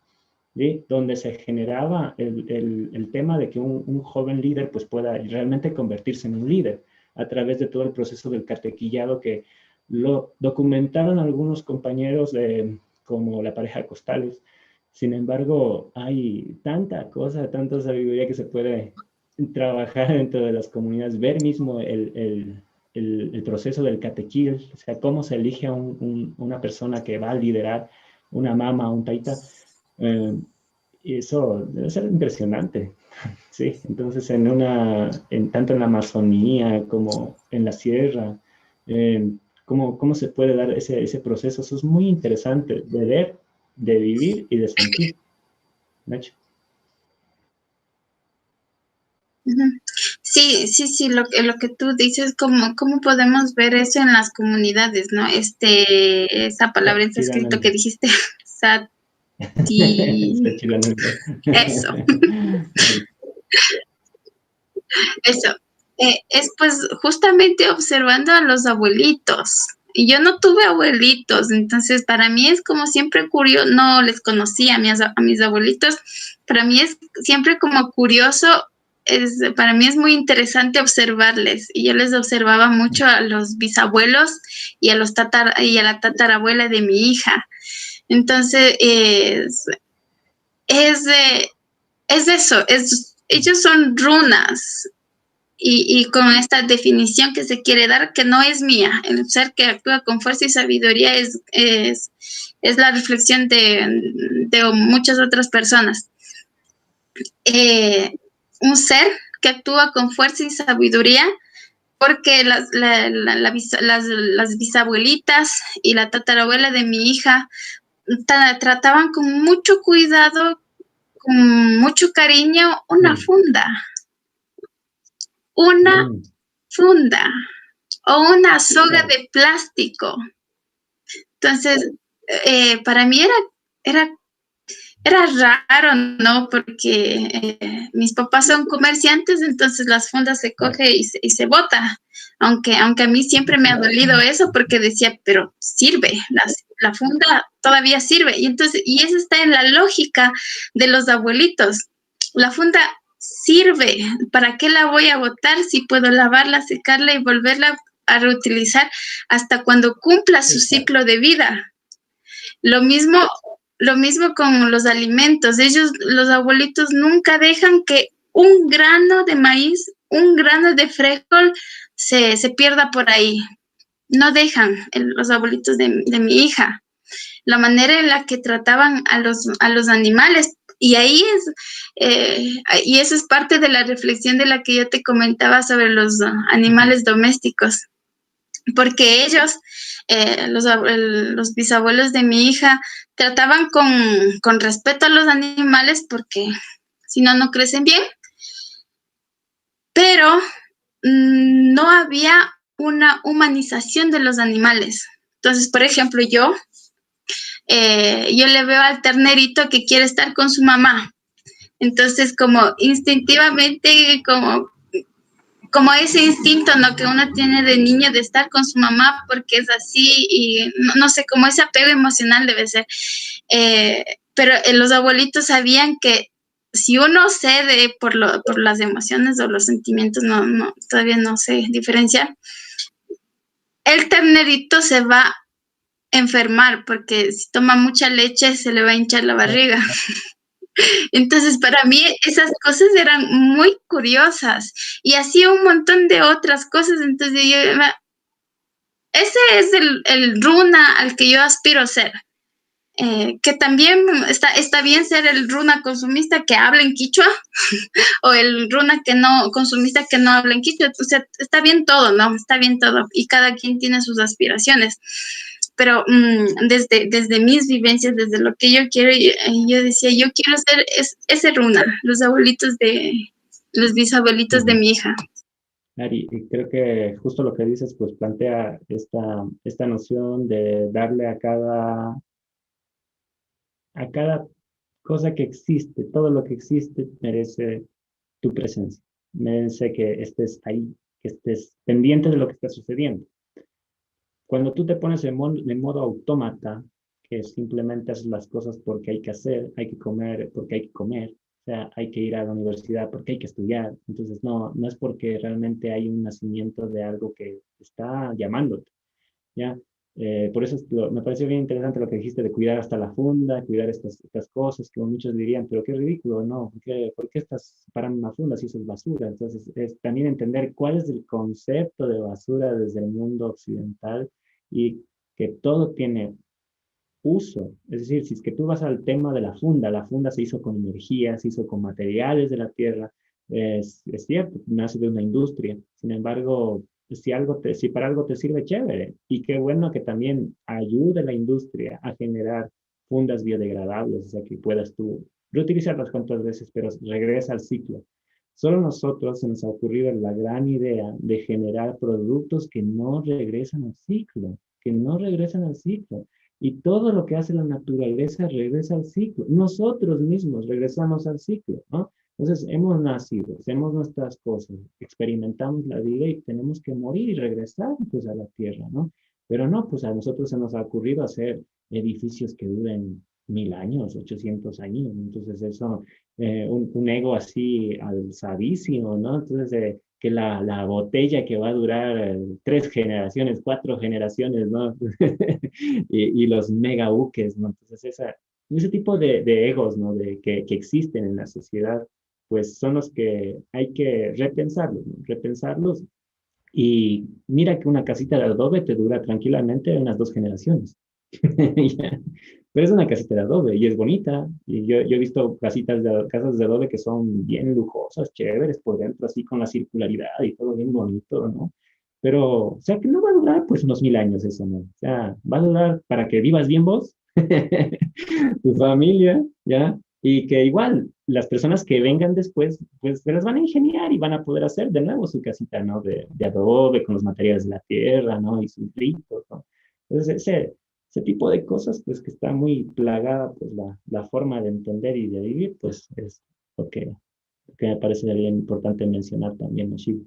Speaker 2: ¿sí? Donde se generaba el tema de que un joven líder pues pueda realmente convertirse en un líder a través de todo el proceso del catequillado que lo documentaron algunos compañeros como la pareja Costales. Sin embargo, hay tanta cosa, tanta sabiduría que se puede trabajar dentro de las comunidades, ver mismo el proceso del catequil, o sea, cómo se elige a una persona que va a liderar, una mama, un taita, y eso debe ser impresionante, ¿sí? Entonces, tanto en la Amazonía como en la sierra, cómo se puede dar ese proceso, eso es muy interesante de ver, de vivir y de sentir, Nacho.
Speaker 1: Sí, sí, sí, lo que tú dices, cómo podemos ver eso en las comunidades, ¿no? Esa palabra en sánscrito que dijiste, sati, eso, eso. Es pues justamente observando a los abuelitos. Y yo no tuve abuelitos, entonces para mí es como siempre curioso, no les conocía a mis abuelitos, para mí es siempre como curioso, para mí es muy interesante observarles. Y yo les observaba mucho a los bisabuelos y y a la tatarabuela de mi hija. Entonces, es, eh, es eso, ellos son runas, y con esta definición que se quiere dar, que no es mía. El ser que actúa con fuerza y sabiduría es la reflexión de muchas otras personas. Un ser que actúa con fuerza y sabiduría, porque las bisabuelitas y la tatarabuela de mi hija trataban con mucho cuidado, con mucho cariño, una funda o una soga de plástico. Entonces, para mí era, era raro, ¿no? Porque mis papás son comerciantes, entonces las fundas se coge y se bota. Aunque a mí siempre me ha dolido eso, porque decía, pero sirve, la funda todavía sirve. Y eso está en la lógica de los abuelitos. La funda sirve, ¿para qué la voy a botar si puedo lavarla, secarla y volverla a reutilizar hasta cuando cumpla su ciclo de vida? Lo mismo, lo mismo con los alimentos. Los abuelitos, nunca dejan que un grano de maíz, un grano de frijol se pierda por ahí. No dejan los abuelitos de mi hija. La manera en la que trataban a los animales. Y eso es parte de la reflexión de la que yo te comentaba sobre los animales domésticos, porque ellos, los bisabuelos de mi hija, trataban con respeto a los animales, porque si no, no crecen bien, pero no había una humanización de los animales. Entonces, por ejemplo, yo le veo al ternerito que quiere estar con su mamá. Entonces, como instintivamente, como ese instinto, ¿no?, que uno tiene de niño de estar con su mamá porque es así, y no sé, como ese apego emocional debe ser. Pero los abuelitos sabían que si uno cede por las emociones o los sentimientos, todavía no sé diferenciar, el ternerito se va a enfermar, porque si toma mucha leche se le va a hinchar la barriga. Entonces, para mí esas cosas eran muy curiosas, y así un montón de otras cosas. Entonces, ese es el runa al que yo aspiro a ser. Que también está bien ser el runa consumista que habla en quichua, o el runa que no consumista que no habla en quichua. O sea, está bien todo, ¿no? Está bien todo, y cada quien tiene sus aspiraciones. Pero desde mis vivencias, desde lo que yo quiero, yo decía, yo quiero ser ese runa, los bisabuelitos de mi hija.
Speaker 2: Ari, y creo que justo lo que dices, pues plantea esta noción de darle a cada cosa que existe, todo lo que existe merece tu presencia, merece que estés ahí, que estés pendiente de lo que está sucediendo. Cuando tú te pones en modo autómata, que simplemente haces las cosas porque hay que hacer, hay que comer porque hay que comer, o sea, hay que ir a la universidad porque hay que estudiar. Entonces, no es porque realmente hay un nacimiento de algo que está llamándote, ¿ya? Por eso me pareció bien interesante lo que dijiste de cuidar hasta la funda, cuidar estas cosas, que muchos dirían, pero qué ridículo, ¿no? ¿Por qué estás separando una funda si eso es basura? Entonces, es también entender cuál es el concepto de basura desde el mundo occidental y que todo tiene uso. Es decir, si es que tú vas al tema de la funda se hizo con energía, se hizo con materiales de la tierra, es cierto, nace de una industria. Sin embargo, si para algo te sirve, chévere. Y qué bueno que también ayude la industria a generar fundas biodegradables, o sea, que puedas tú reutilizarlas cuantas veces, pero regresa al ciclo. Solo nosotros se nos ha ocurrido la gran idea de generar productos que no regresan al ciclo, que no regresan al ciclo. Y todo lo que hace la naturaleza regresa al ciclo. Nosotros mismos regresamos al ciclo, ¿no? Entonces, hemos nacido, hacemos nuestras cosas, experimentamos la vida y tenemos que morir y regresar, pues, a la tierra, ¿no? Pero no, pues a nosotros se nos ha ocurrido hacer edificios que duren 1000 años, 800 años. Entonces, eso, un ego así alzadísimo, ¿no? Entonces, que la botella que va a durar 3 generaciones, 4 generaciones, ¿no? y los mega buques, ¿no? Entonces, ese tipo de egos, ¿no? Que existen en la sociedad, pues son los que hay que repensarlos, ¿no? Repensarlos. Y mira que una casita de adobe te dura tranquilamente unas 2 generaciones. Ya. Pero es una casita de adobe y es bonita. Y yo he visto casas de adobe que son bien lujosas, chéveres por dentro, así con la circularidad y todo bien bonito, ¿no? Pero, o sea, que no va a durar pues unos 1000 años eso, ¿no? O sea, va a durar para que vivas bien vos, tu familia, ¿ya? Y que igual las personas que vengan después, pues se las van a ingeniar y van a poder hacer de nuevo su casita, ¿no? De adobe, con los materiales de la tierra, ¿no? Y sus ritos, ¿no? Entonces, ese tipo de cosas, pues que está muy plagada, pues la forma de entender y de vivir, pues es lo que me parece bien importante mencionar también, ¿no? Sí.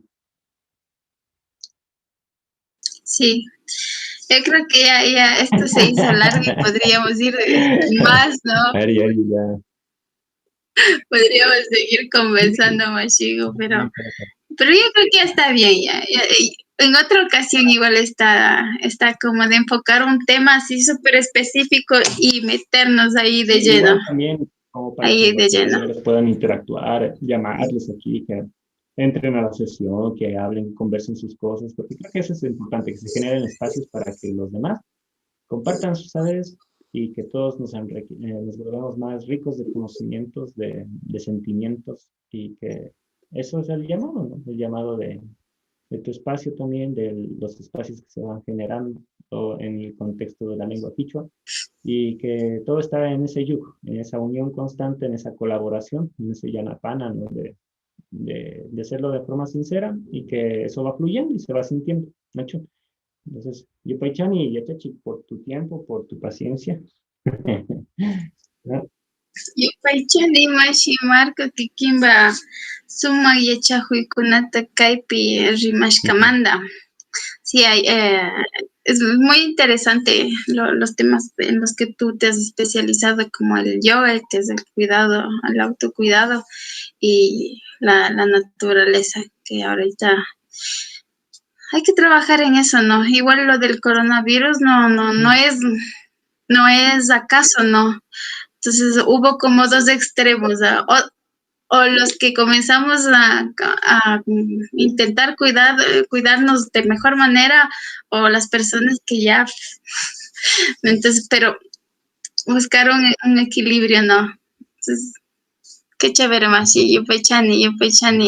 Speaker 1: Sí, yo creo que ya esto se hizo largo y podríamos ir más, ¿no?
Speaker 2: Ari, ya.
Speaker 1: Podríamos seguir conversando más, Chigo, pero yo creo que ya está bien, y en otra ocasión igual está como de enfocar un tema así súper específico y meternos ahí de
Speaker 2: Sí,
Speaker 1: lleno,
Speaker 2: igual también como para que
Speaker 1: ahí de
Speaker 2: los
Speaker 1: lleno.
Speaker 2: seguidores puedan interactuar, llamarles aquí, que entren a la sesión, que hablen, conversen sus cosas, porque creo que eso es importante, que se generen espacios para que los demás compartan sus saberes y que todos nos volvamos más ricos de conocimientos, de sentimientos y que eso es el llamado, ¿no? El llamado de tu espacio también, de los espacios que se van generando en el contexto de la lengua quichua y que todo está en ese yugo, en esa unión constante, en esa colaboración, en ese yanapana, ¿no? De hacerlo de forma sincera y que eso va fluyendo y se va sintiendo, ¿no? Entonces, yo Paichani y Yachachi, por tu tiempo, por tu paciencia. ¿No?
Speaker 1: Yupaychani mashi Marco kikinba sumak yachakuykunata kaypi rimashkamanta. Sí, es muy interesante los temas en los que tú te has especializado, como el yoga, que es el cuidado, el autocuidado, y la naturaleza, que ahorita hay que trabajar en eso, ¿no? Igual lo del coronavirus no es acaso, ¿no? Entonces hubo como dos extremos, ¿ah? O los que comenzamos a intentar cuidarnos de mejor manera, o las personas que ya, entonces, pero buscar un equilibrio, ¿no? Entonces, qué chévere, mashi, yupaychani,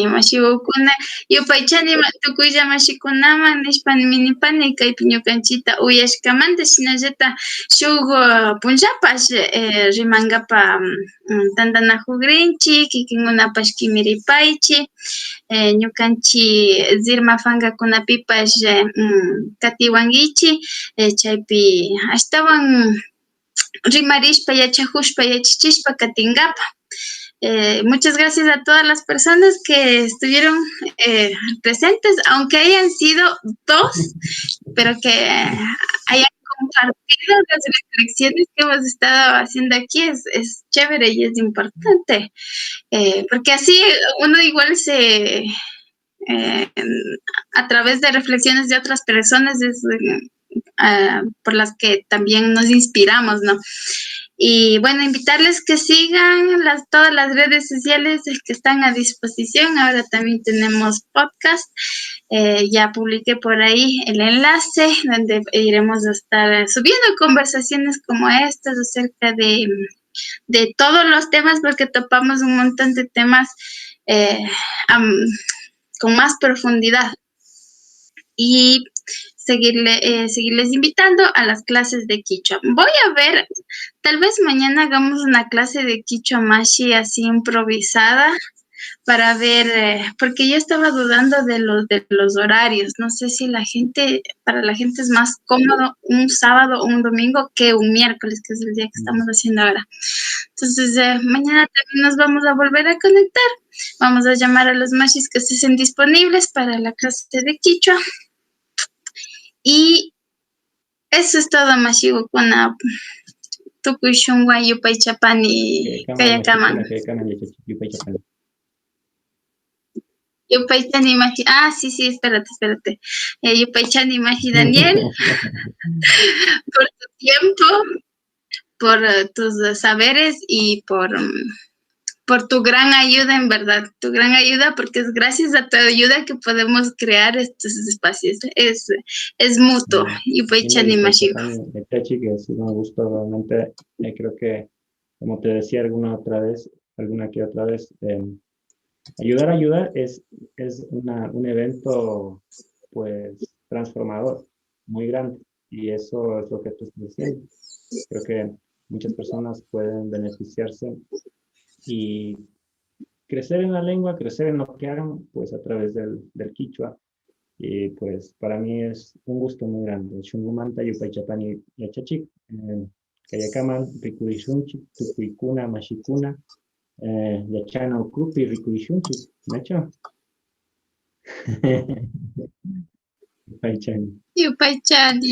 Speaker 1: mashi ukuna, yupaychani tukulla mashikunaman, nishpan minipani, kaypi ñukanchita uyashkamanta, shinallata shuk punllapash rimangapa tantanakugrinchik, kikinkunapash kimiripaychik, ñukanchi Zirma fangakunapipash katiwankichik, chaypi ashtawan rimarishpa, yachakushpa, yachichishpa katinkapa. Muchas gracias a todas las personas que estuvieron presentes, aunque hayan sido 2, pero que hayan compartido las reflexiones que hemos estado haciendo aquí. Es chévere y es importante, porque así uno igual a través de reflexiones de otras personas por las que también nos inspiramos, ¿no? Y bueno, invitarles que sigan todas las redes sociales que están a disposición. Ahora también tenemos podcast. Ya publiqué por ahí el enlace donde iremos a estar subiendo conversaciones como estas acerca de todos los temas, porque topamos un montón de temas con más profundidad. Y seguirles invitando a las clases de Quichua. Voy a ver, tal vez mañana hagamos una clase de Quichua Mashi así improvisada para ver, porque yo estaba dudando de los horarios. No sé si para la gente es más cómodo un sábado o un domingo que un miércoles, que es el día que estamos haciendo ahora. Entonces, mañana también nos vamos a volver a conectar. Vamos a llamar a los mashis que estén disponibles para la clase de Quichua. Y eso es todo, Mashigo, kuna tukushunwa yupay chapani kayakaman. Yupay chani maji. Sí, espérate. Yupay chani maji Daniel, por tu tiempo, por tus saberes y por tu gran ayuda, en verdad, tu gran ayuda, porque es gracias a tu ayuda que podemos crear estos espacios. Es mutuo. Yupay chani Mashigo.
Speaker 2: Techi, que ha sido un gusto realmente. Creo que, como te decía alguna que otra vez, ayudar es un evento, pues, transformador, muy grande. Y eso es lo que tú estás diciendo. Creo que muchas personas pueden beneficiarse y crecer en la lengua, crecer en lo que hagan, pues, a través del quichua. Y pues para mí es un gusto muy grande. Shungumanta yupaychapani yachachik, kayakaman rikurishunchik, tukuikuna mashikuna, yachana ukupi rikurishunchik, ¿nacho? Yupaychani.
Speaker 1: Yupaychani.